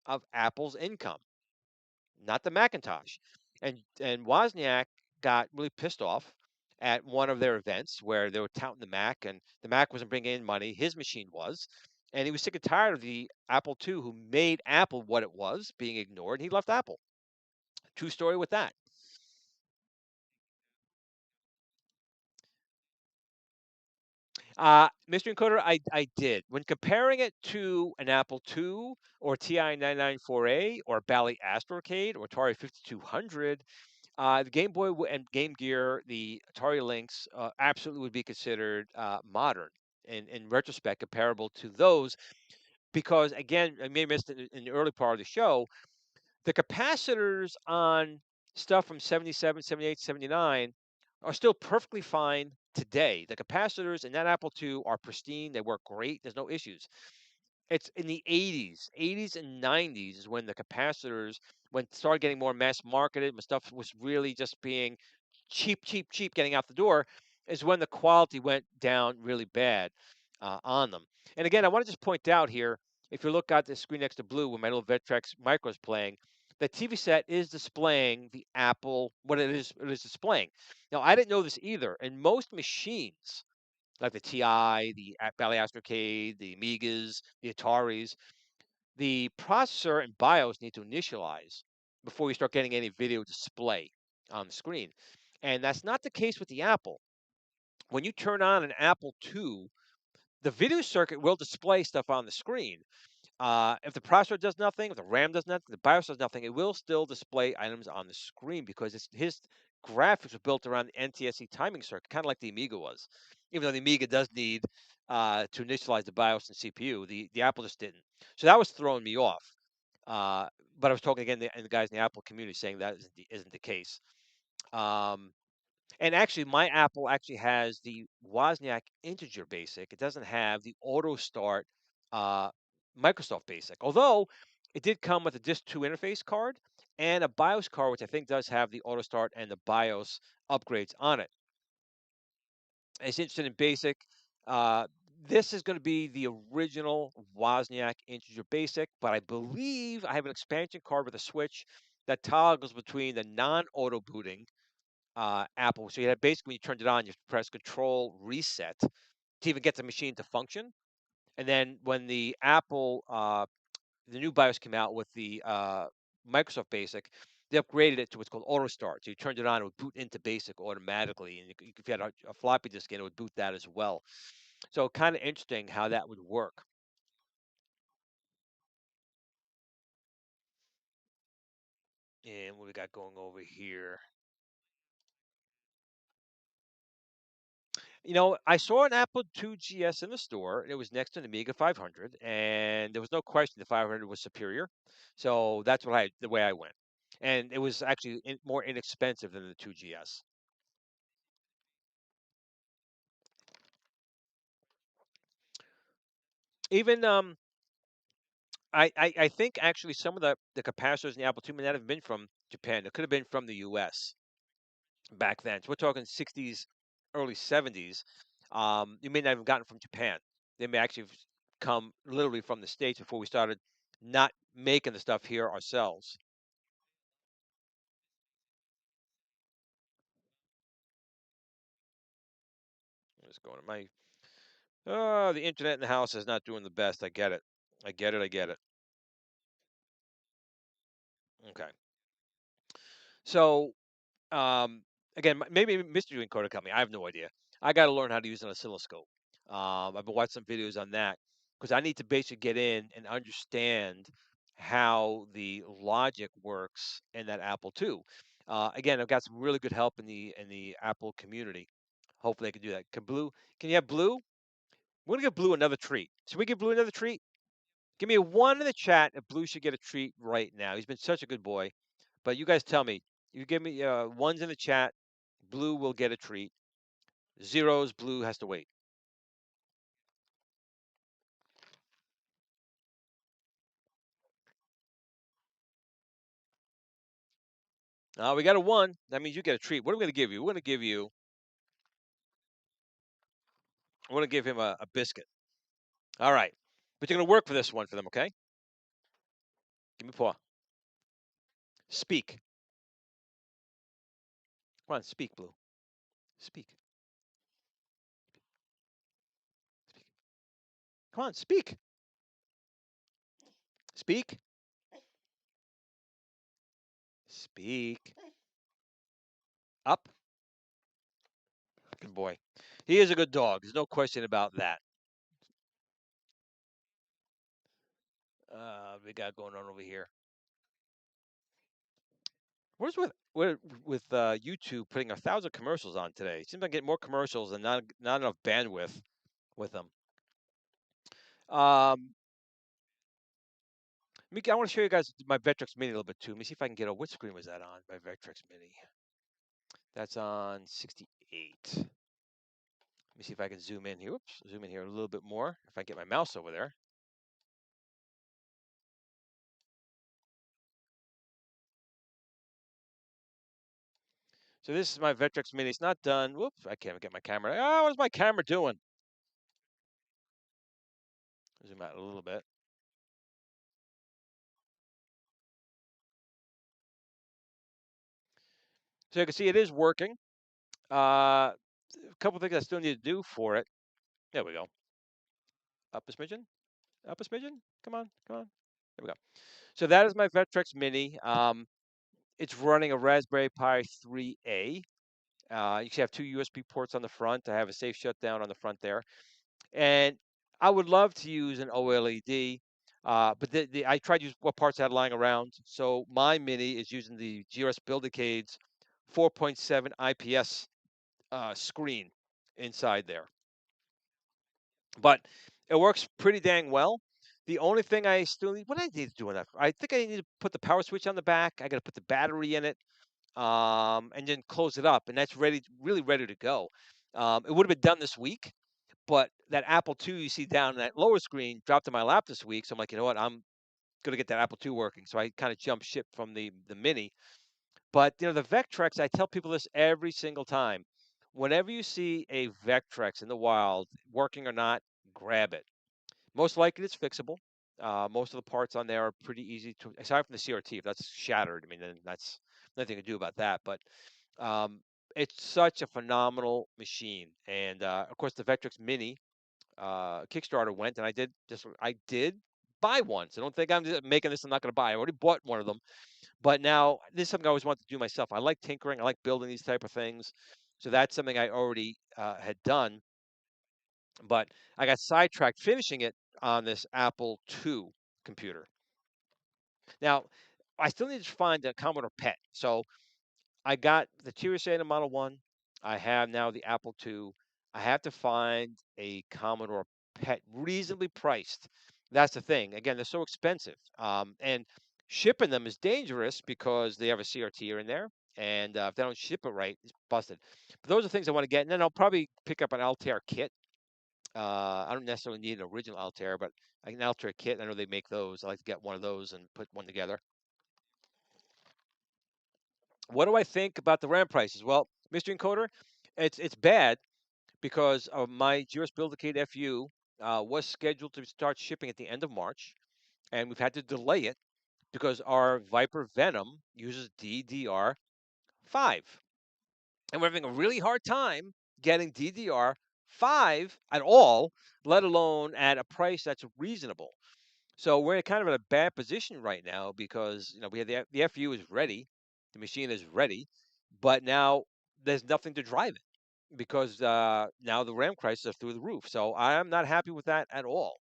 of Apple's income, not the Macintosh. And Wozniak got really pissed off at one of their events where they were touting the Mac, and the Mac wasn't bringing in money. His machine was. And he was sick and tired of the Apple II, who made Apple what it was, being ignored. And he left Apple. True story with that. Mystery Encoder, I did. When comparing it to an Apple II or TI 994A or Bally Astrocade or Atari 5200, the Game Boy and Game Gear, the Atari Lynx, absolutely would be considered modern in retrospect, comparable to those. Because again, I may have missed it in the early part of the show, the capacitors on stuff from 77, 78, 79 are still perfectly fine today. The capacitors in that Apple II are pristine. They work great. There's no issues. It's in the 80s and 90s is when the capacitors, when it started getting more mass marketed, when stuff was really just being cheap, cheap, cheap getting out the door, is when the quality went down really bad on them. And again, I want to just point out here, if you look at the screen next to Blue, when my little Vectrex Micro is playing, the TV set is displaying the Apple, what it is displaying. Now, I didn't know this either. In most machines, like the TI, the Bally Astrocade, the Amigas, the Ataris, the processor and BIOS need to initialize before you start getting any video display on the screen. And that's not the case with the Apple. When you turn on an Apple II, the video circuit will display stuff on the screen. If the processor does nothing, if the RAM does nothing, the BIOS does nothing, it will still display items on the screen because his graphics were built around the NTSC timing circuit, kind of like the Amiga was. Even though the Amiga does need to initialize the BIOS and CPU, the Apple just didn't. So that was throwing me off. Uh, but I was talking again, and the guys in the Apple community saying that isn't the case. Um, and actually, my Apple actually has the Wozniak Integer Basic. It doesn't have the Auto Start uh, Microsoft Basic, although it did come with a Disk 2 interface card and a BIOS card, which I think does have the Auto Start and the BIOS upgrades on it. It's interested in Basic. Uh, this is going to be the original Wozniak Integer Basic, but I believe I have an expansion card with a switch that toggles between the non-auto booting Apple. So you had basically when you turned it on, you press Control Reset to even get the machine to function. And then when the new BIOS came out with the Microsoft Basic, they upgraded it to what's called Auto Start. So you turned it on, it would boot into Basic automatically, and if you had a floppy disk in, it would boot that as well. So kind of interesting how that would work. And what we got going over here? I saw an Apple II GS in the store, and it was next to an Amiga 500, and there was no question the 500 was superior. So that's the way I went, and it was actually more inexpensive than the 2GS. Even I think actually some of the capacitors in the Apple II may not have been from Japan. It could have been from the U.S. back then. So we're talking 60s, early 70s. You may not have gotten from Japan. They may actually have come literally from the States before we started not making the stuff here ourselves. What's going on? The internet in the house is not doing the best. I get it. I get it. I get it. Okay. So, again, maybe Mr. Encoder company. I have no idea. I got to learn how to use an oscilloscope. I've been watching some videos on that because I need to basically get in and understand how the logic works in that Apple II. Again, I've got some really good help in the Apple community. Hopefully, they can do that. Can you have Blue? We're gonna give Blue another treat. Should we give Blue another treat? Give me a one in the chat if Blue should get a treat right now. He's been such a good boy. But you guys tell me. You give me ones in the chat. Blue will get a treat. Zeros, Blue has to wait. We got a one. That means you get a treat. What are we going to give you? We're going to give him a biscuit. All right. But you're going to work for this one for them, okay? Give me a paw. Speak. Come on, speak, Blue. Speak. Speak. Come on, speak. Speak. Speak. Up. Good boy. He is a good dog. There's no question about that. We got going on over here. Where's with YouTube putting 1,000 commercials on today? It seems like I get more commercials and not enough bandwidth with them. Um, I want to show you guys my Vectrex Mini a little bit too. Let me see if I can get a what screen was that on? My Vectrex Mini. That's on 68. Let me see if I can zoom in here. Oops, zoom in here a little bit more. If I get my mouse over there. So this is my Vectrex Mini. It's not done. Whoops, I can't get my camera. Oh, what's my camera doing? Zoom out a little bit. So you can see it is working. A couple things I still need to do for it. There we go. Up a smidgen. Up a smidgen. Come on, come on. There we go. So that is my Vectrex Mini. It's running a Raspberry Pi 3A. You should have two USB ports on the front. I have a safe shutdown on the front there. And I would love to use an OLED, but I tried to use what parts I had lying around. So my Mini is using the GRS Build-A-Cade's 4.7 IPS screen inside there. But it works pretty dang well. The only thing I still need, what I need to do in that, I think I need to put the power switch on the back. I got to put the battery in it, and then close it up, and that's ready, really ready to go. It would have been done this week, but that Apple II you see down in that lower screen dropped in my lap this week. So I'm like, you know what, I'm gonna get that Apple II working. So I kind of jumped ship from the Mini. But the Vectrex, I tell people this every single time. Whenever you see a Vectrex in the wild, working or not, grab it. Most likely it's fixable. Most of the parts on there are pretty easy to, aside from the CRT, if that's shattered, I mean, then that's nothing to do about that. But um, it's such a phenomenal machine. And of course, the Vectrex Mini Kickstarter went, and I did buy one. So don't think I'm just making this. I'm not going to buy. I already bought one of them. But now this is something I always wanted to do myself. I like tinkering. I like building these type of things. So that's something I already had done. But I got sidetracked finishing it on this Apple II computer. Now, I still need to find a Commodore PET. So I got the TRS-80 Model 1. I have now the Apple II. I have to find a Commodore PET reasonably priced. That's the thing. Again, they're so expensive. And shipping them is dangerous because they have a CRT in there. And if they don't ship it right, it's busted. But those are things I want to get. And then I'll probably pick up an Altair kit. I don't necessarily need an original Altair, but an Altair kit. I know they make those. I like to get one of those and put one together. What do I think about the RAM prices? Well, Mr. Encoder, it's bad because my GRS Build-A-Cade FU was scheduled to start shipping at the end of March, and we've had to delay it because our Viper Venom uses DDR5, and we're having a really hard time getting DDR5 at all, let alone at a price that's reasonable. So we're kind of in a bad position right now because we have the FU is ready, the machine is ready, but now there's nothing to drive it because now the RAM prices are through the roof. So I'm not happy with that at all.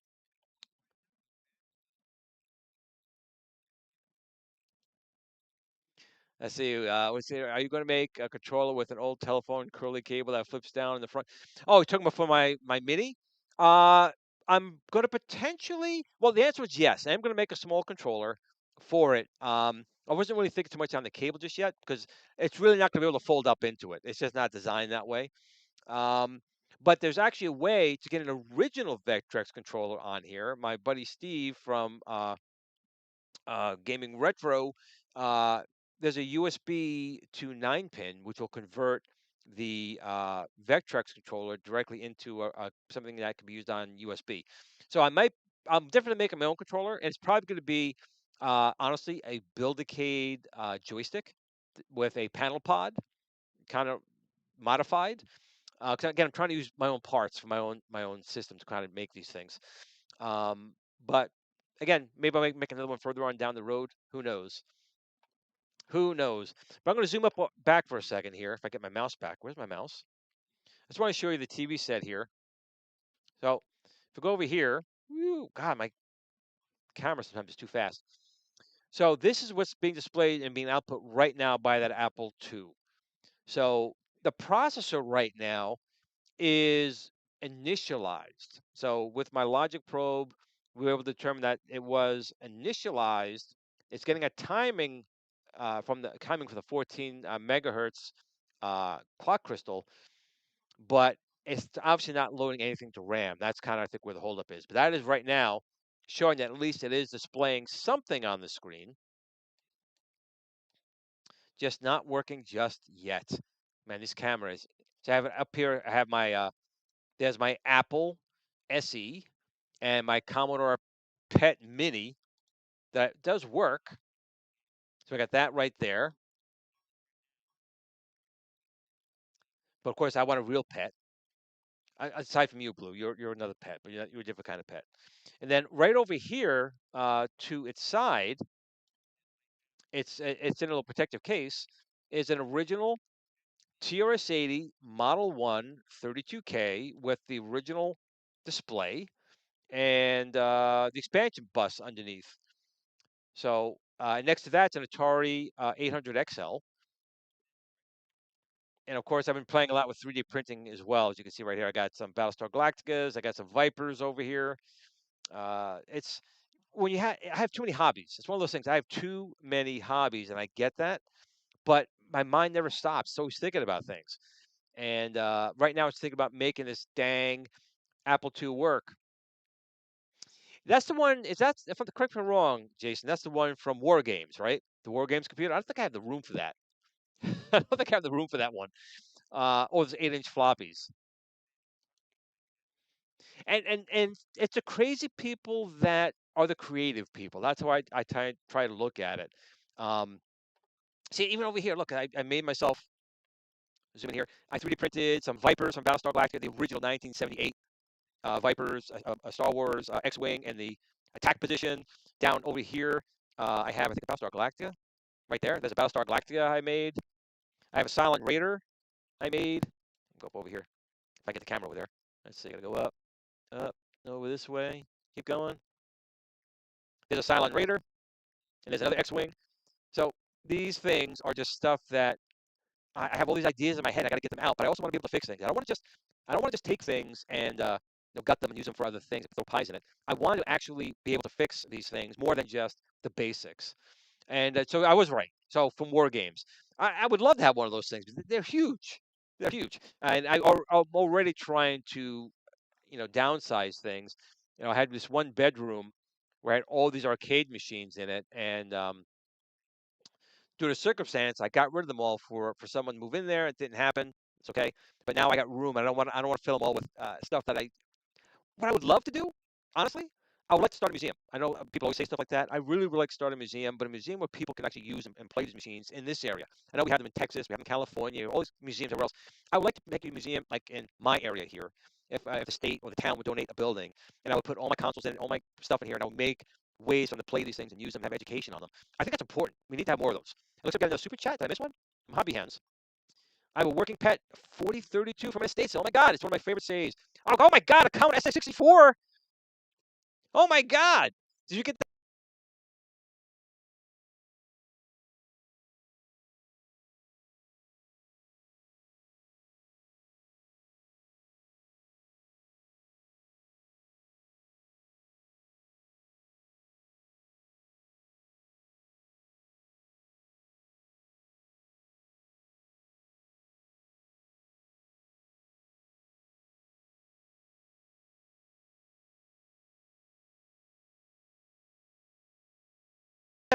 Let's see. Let's see. Are you going to make a controller with an old telephone curly cable that flips down in the front? Oh, you're talking about for my mini? Uh, I'm going to potentially. Well, the answer is yes. I am going to make a small controller for it. I wasn't really thinking too much on the cable just yet because it's really not going to be able to fold up into it. It's just not designed that way. Um, but there's actually a way to get an original Vectrex controller on here. My buddy Steve from Gaming Retro, uh, there's a USB to 9-pin, which will convert the Vectrex controller directly into something that can be used on USB. So I'm definitely making my own controller, and it's probably going to be, honestly, a Build-A-Cade joystick with a panel pod, kind of modified. 'Cause again, I'm trying to use my own parts for my own system to kind of make these things. But again, maybe I'll make another one further on down the road. Who knows? Who knows? But I'm going to zoom up back for a second here. If I get my mouse back, where's my mouse? I just want to show you the TV set here. So if we go over here, whew, God, my camera sometimes is too fast. So this is what's being displayed and being output right now by that Apple II. So the processor right now is initialized. So with my logic probe, we were able to determine that it was initialized. It's getting a timing from the timing for the 14 megahertz clock crystal, but it's obviously not loading anything to RAM. That's kind of I think where the holdup is. But that is right now showing that at least it is displaying something on the screen, just not working just yet. Man, these cameras. So I have it up here. I have my there's my Apple SE and my Commodore Pet Mini that does work. So I got that right there. But of course, I want a real pet. Aside from you, Blue, you're another pet, but you're a different kind of pet. And then right over here to its side, it's in a little protective case, is an original TRS 80 Model 1 32K with the original display and the expansion bus underneath. So next to that's an Atari 800 XL. And of course, I've been playing a lot with 3D printing as well. As you can see right here, I got some Battlestar Galacticas. I got some Vipers over here. It's when I have too many hobbies. It's one of those things. I have too many hobbies, and I get that. But my mind never stops. It's always thinking about things. And right now, it's thinking about making this dang Apple II work. That's the one. Is that if I'm correct me if I'm wrong, Jason? That's the one from War Games, right? The War Games computer. I don't think I have the room for that. I don't think I have the room for that one. Oh, there's 8-inch floppies, and it's the crazy people that are the creative people. That's how I try to look at it. Um, See, even over here, look, I made myself zoom in here. I 3D printed some Vipers from Battlestar Galactica, the original 1978 Vipers, a Star Wars X-wing, and the attack position. Down over here, I have I think a Battlestar Galactica right there. There's a Battlestar Galactica I made. I have a Silent Raider I made. Go up over here. If I get the camera over there. Let's see. I gotta go up, over this way. Keep going. There's a Silent Raider, and there's another X-wing. So these things are just stuff that I have all these ideas in my head. I got to get them out, but I also want to be able to fix things. I don't want to just take things and gut them and use them for other things and throw pies in it. I want to actually be able to fix these things more than just the basics. And so I was right. So from War Games, I would love to have one of those things. They're huge. They're huge, and I'm already trying to downsize things. I had this one bedroom where I had all these arcade machines in it, and due to circumstance, I got rid of them all for someone to move in there. It didn't happen. It's okay. But now I got room. I don't want to fill them all with stuff that I. What I would love to do, honestly, I would like to start a museum. I know people always say stuff like that. I really would like to start a museum, but a museum where people can actually use and play these machines in this area. I know we have them in Texas, we have them in California, all these museums everywhere else. I would like to make a museum like in my area here, if the state or the town would donate a building, and I would put all my consoles in, all my stuff in here, and I would make ways for them to play these things and use them, have education on them. I think that's important. We need to have more of those. It looks like we got a super chat. Did I miss one? From Hobby Hands. I have a working pet 4032 from the States. Oh my God, it's one of my favorite saves. Oh my God, a Commodore SX64. Oh my God. Did you get that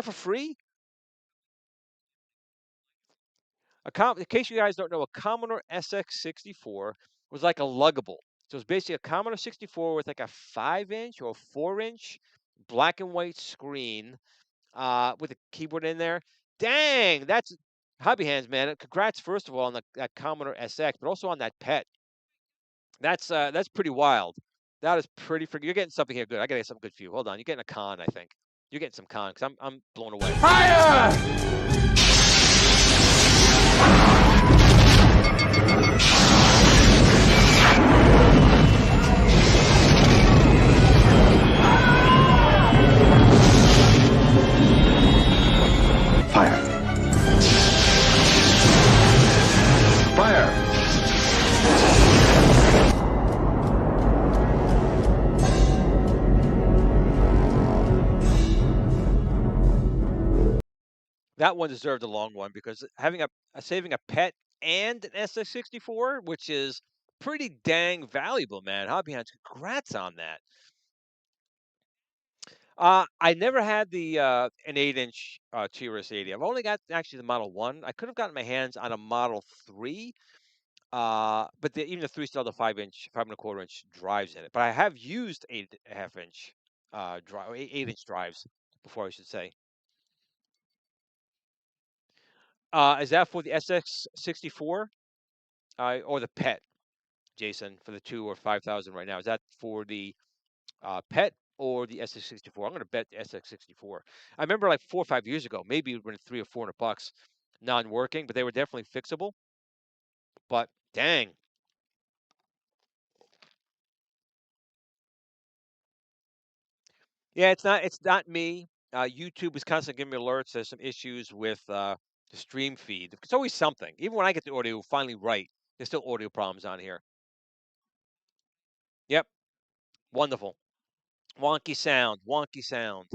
for free? In case you guys don't know, a Commodore SX64 was like a luggable. So it's basically a Commodore 64 with like a 5-inch or 4-inch black and white screen with a keyboard in there. Dang, that's hobby hands, man. Congrats, first of all, on that Commodore SX, but also on that pet. That's pretty wild. That is pretty freaking. You're getting something here good. I gotta get something good for you. Hold on, you're getting a con, I think. You're getting some con because I'm blown away. Fire! Fire. Fire. That one deserved a long one because having saving a pet and an SX64, which is pretty dang valuable, man. Hobby hands, congrats on that. I never had the an 8-inch GRS 80. I've only got actually the Model 1. I could have gotten my hands on a Model 3, but even the 3 still had the 5-inch, 5 and a quarter inch drives in it. But I have used 8.5-inch drive, 8-inch drives before, I should say. Is that for the SX64 or the pet, Jason, for the 2 or 5,000 right now? Is that for the pet or the SX64? I'm going to bet the SX64. I remember like 4 or 5 years ago, maybe it went $300 or $400 non-working, but they were definitely fixable. But dang, yeah, it's not me. YouTube is constantly giving me alerts. There's some issues with the stream feed. It's always something. Even when I get the audio finally right, there's still audio problems on here. Yep, wonderful. Wonky sound, wonky sound.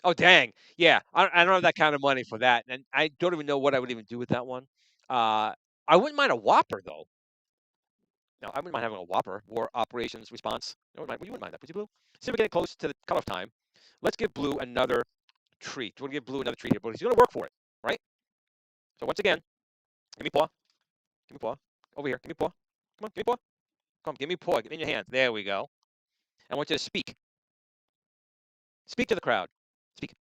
Oh, dang. Yeah, I don't have that kind of money for that, and I don't even know what I would even do with that one. Uh, I wouldn't mind a Whopper though. No, I wouldn't mind having a Whopper or operations response. I wouldn't mind. You wouldn't mind that, would you, Blue? Since we're getting close to the cutoff time, let's give Blue another treat. We're gonna give Blue another treat here, but he's gonna work for it, right? So once again, give me paw. Give me paw. Over here. Give me paw. Come on, give me paw. Come on, give me paw. Get it in your hand. There we go. I want you to speak. Speak to the crowd. Speak.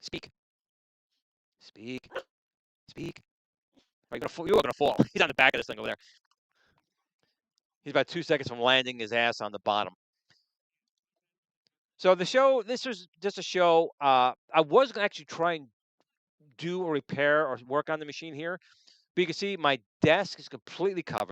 Speak. Speak. Speak. Are you gonna fall? You are gonna fall. He's on the back of this thing over there. He's about 2 seconds from landing his ass on the bottom. So the show, this was just a show. I was gonna actually try and do a repair or work on the machine here, but you can see my desk is completely covered.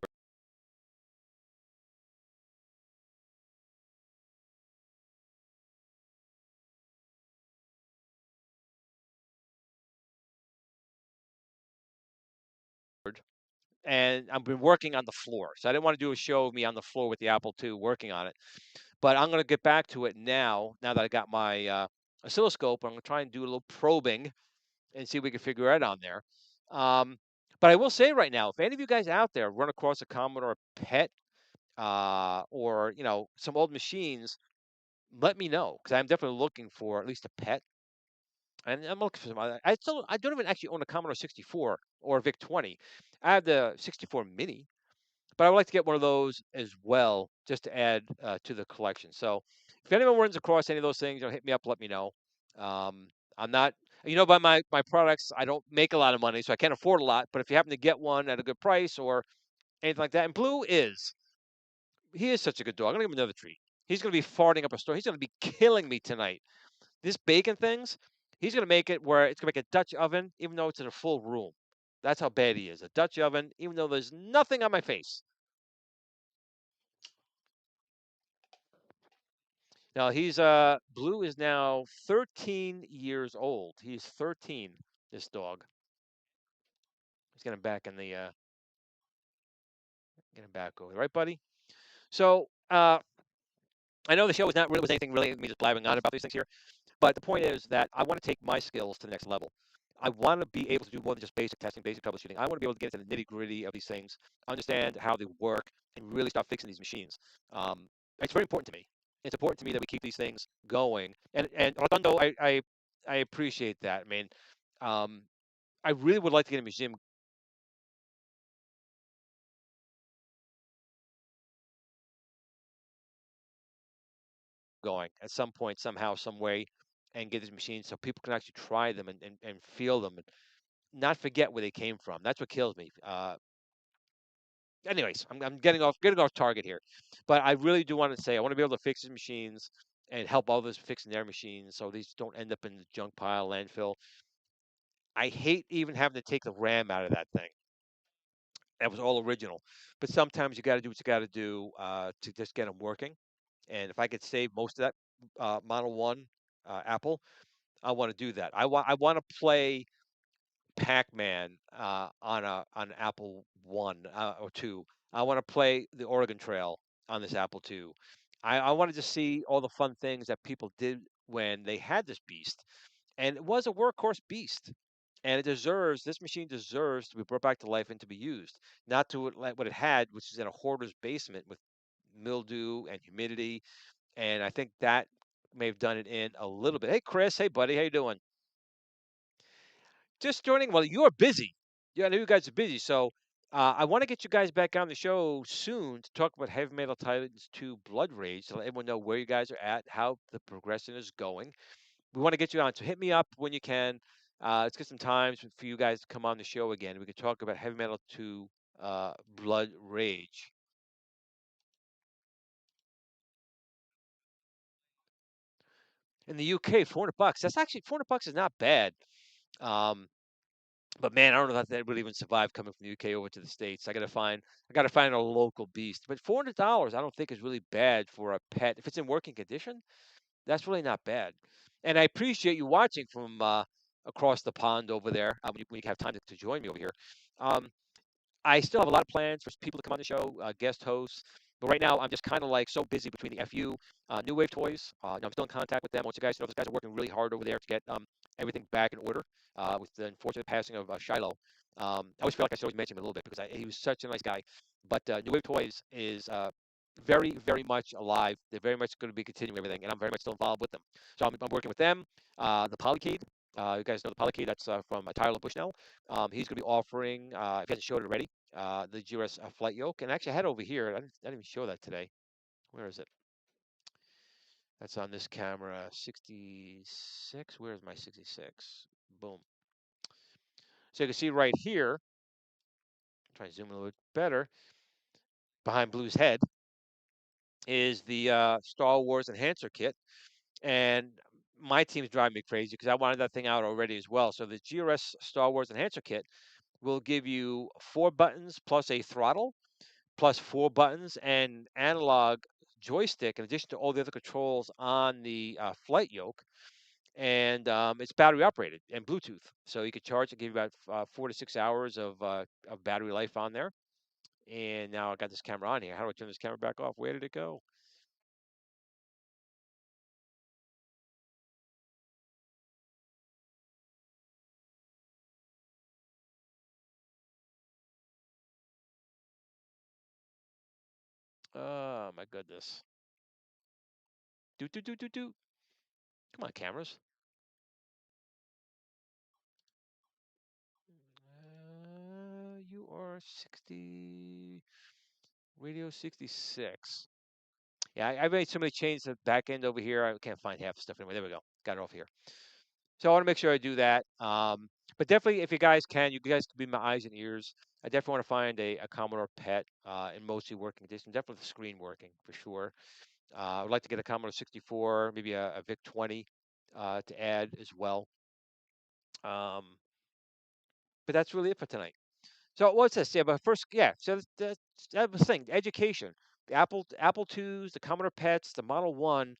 And I've been working on the floor. So I didn't want to do a show of me on the floor with the Apple II working on it. But I'm going to get back to it now that I got my oscilloscope. I'm going to try and do a little probing and see if we can figure it out on there. But I will say right now, if any of you guys out there run across a Commodore PET or, some old machines, let me know because I'm definitely looking for at least a PET. And I'm looking for some. I don't even actually own a Commodore 64 or a VIC 20. I have the 64 Mini, but I would like to get one of those as well, just to add to the collection. So if anyone runs across any of those things, hit me up, let me know. I'm not By my products, I don't make a lot of money, so I can't afford a lot. But if you happen to get one at a good price or anything like that, and Blue he is such a good dog. I'm gonna give him another treat. He's gonna be farting up a storm. He's gonna be killing me tonight. This bacon things, he's gonna make it where it's gonna make a Dutch oven, even though it's in a full room. That's how bad he is. A Dutch oven, even though there's nothing on my face. Now Blue is now 13 years old. He's 13. This dog. He's getting back in the getting back over right, buddy. So I know the show was anything really me just blabbing on about these things here, but the point is that I want to take my skills to the next level. I want to be able to do more than just basic testing, basic troubleshooting. I want to be able to get into the nitty gritty of these things, understand how they work, and really start fixing these machines. Um, it's very important to me. It's important to me that we keep these things going. And Rotundo, I appreciate that. I mean, um, I really would like to get a museum going at some point, somehow, some way, and get these machines so people can actually try them and feel them and not forget where they came from. That's what kills me. Anyways, I'm getting off target here, but I really do want to say I want to be able to fix these machines and help others fixing their machines so these don't end up in the junk pile, landfill. I hate even having to take the RAM out of that thing. That was all original, but sometimes you got to do what you got to do to just get them working. And if I could save most of that Model One Apple, I want to do that. I want to play Pac-Man on Apple One or Two. I want to play the Oregon Trail on this Apple Two. I wanted to see all the fun things that people did when they had this beast, and it was a workhorse beast. And this machine deserves to be brought back to life and to be used, not to like what it had, which is in a hoarder's basement with mildew and humidity. And I think that may have done it in a little bit. Hey, Chris. Hey, buddy. How you doing? Just joining. Well, you are busy. Yeah, I know you guys are busy. So I want to get you guys back on the show soon to talk about Heavy Metal Titans 2 Blood Rage to let everyone know where you guys are at, how the progression is going. We want to get you on. So hit me up when you can. Let's get some times for you guys to come on the show again. We can talk about Heavy Metal 2 Blood Rage. In the UK, $400. That's actually $400 is not bad. Um, But man, I don't know if that would even survive coming from the UK over to the States. I gotta find a local beast. But $400, I don't think is really bad for a pet. If it's in working condition, that's really not bad. And I appreciate you watching from across the pond over there when you have time to join me over here. Um, I still have a lot of plans for people to come on the show, guest hosts. But right now, I'm just kind of like so busy between the FU, New Wave Toys. I'm still in contact with them. Once you guys know, those guys are working really hard over there to get everything back in order with the unfortunate passing of Shiloh. I always feel like I should always mention him a little bit because he was such a nice guy. But New Wave Toys is very, very much alive. They're very much going to be continuing everything, and I'm very much still involved with them. So I'm working with them. The Polycade. You guys know the Polycade. That's from Tyler Bushnell. He's going to be offering, if he hasn't showed it already, the GRS flight yoke. And actually, I had over here. I didn't even show that today. Where is it? That's on this camera. 66. Where's my 66? Boom. So you can see right here. Try to zoom in a little bit better. Behind Blue's head is the Star Wars Enhancer kit, and my team's driving me crazy because I wanted that thing out already as well. So the GRS Star Wars Enhancer kit will give you 4 buttons plus a throttle plus 4 buttons and analog joystick in addition to all the other controls on the flight yoke. And it's battery operated and Bluetooth. So you could charge it, give you about 4 to 6 hours of battery life on there. And now I got this camera on here. How do I turn this camera back off? Where did it go? Oh my goodness. Do do do do do. Come on, cameras. You are 60. Radio 66. Yeah, I made so many changes to the back end over here. I can't find half the stuff anyway. There we go. Got it off here. So I want to make sure I do that. But definitely, if you guys can, you guys can be my eyes and ears. I definitely want to find a Commodore PET in mostly working condition. Definitely the screen working for sure. I would like to get a Commodore 64, maybe a VIC 20 to add as well. Um, but that's really it for tonight. So what's this? Yeah, but first, yeah. So that was the thing. Education. The Apple IIs, the Commodore PETs, the Model One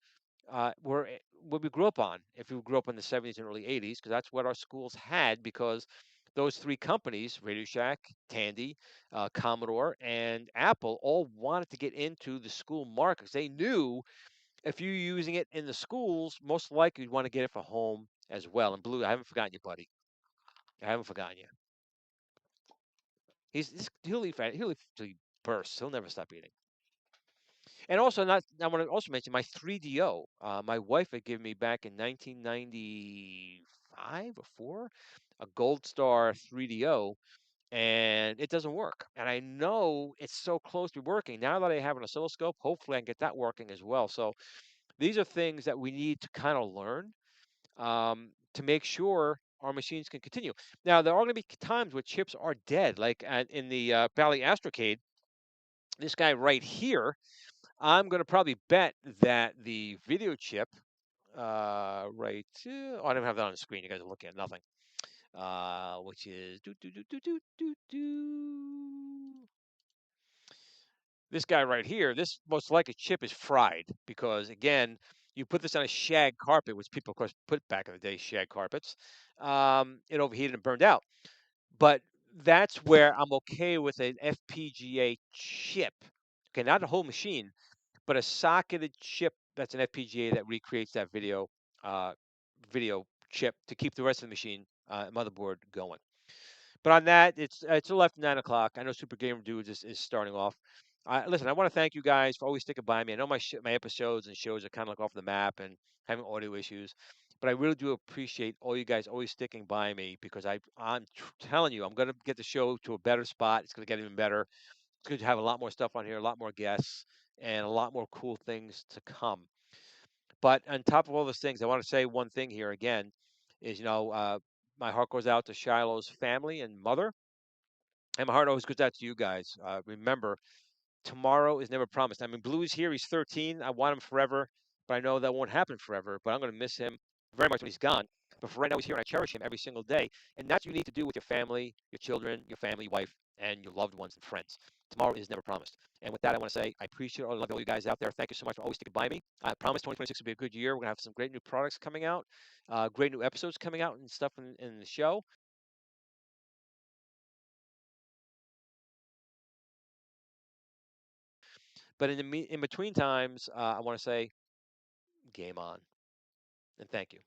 were what we grew up on. If we grew up in the 70s and early 80s, because that's what our schools had. Because those three companies, Radio Shack, Tandy, Commodore, and Apple, all wanted to get into the school market. 'Cause they knew if you're using it in the schools, most likely you'd want to get it for home as well. And Blue, I haven't forgotten you, buddy. I haven't forgotten you. He'll eat fat. He'll eat till he bursts. He'll never stop eating. And also, not I want to also mention my 3DO. My wife had given me back in 1995 or four a Gold Star 3DO, and it doesn't work. And I know it's so close to working. Now that I have an oscilloscope, hopefully I can get that working as well. So these are things that we need to kind of learn to make sure our machines can continue. Now there are going to be times where chips are dead, like in the Bally Astrocade. This guy right here, I'm going to probably bet that the video chip, oh, I don't have that on the screen. You guys are looking at nothing. Which is this guy right here. This most likely chip is fried because again, you put this on a shag carpet, which people of course put back in the day shag carpets. It overheated and burned out. But that's where I'm okay with an FPGA chip. Okay, not a whole machine, but a socketed chip that's an FPGA that recreates that uh, video chip to keep the rest of the machine motherboard going. But on that, it's left 9 o'clock. I know Super Gamer Dudes is starting off. Listen, I want to thank you guys for always sticking by me. I know my episodes and shows are kind of like off the map and having audio issues, but I really do appreciate all you guys always sticking by me because telling you I'm going to get the show to a better spot. It's going to get even better. It's good to have a lot more stuff on here, a lot more guests, and a lot more cool things to come. But on top of all those things, I want to say one thing here again is, my heart goes out to Shiloh's family and mother, and my heart always goes out to you guys. Remember, tomorrow is never promised. I mean, Blue's here. He's 13. I want him forever, but I know that won't happen forever. But I'm going to miss him very much when he's gone. But for right now, he's here, and I cherish him every single day. And that's what you need to do with your family, your children, your family, wife, and your loved ones and friends. Tomorrow is never promised. And with that, I want to say I appreciate all you guys out there. Thank you so much for always sticking by me. I promise 2026 will be a good year. We're going to have some great new products coming out, great new episodes coming out, and stuff in the show. But in between times, I want to say game on and thank you.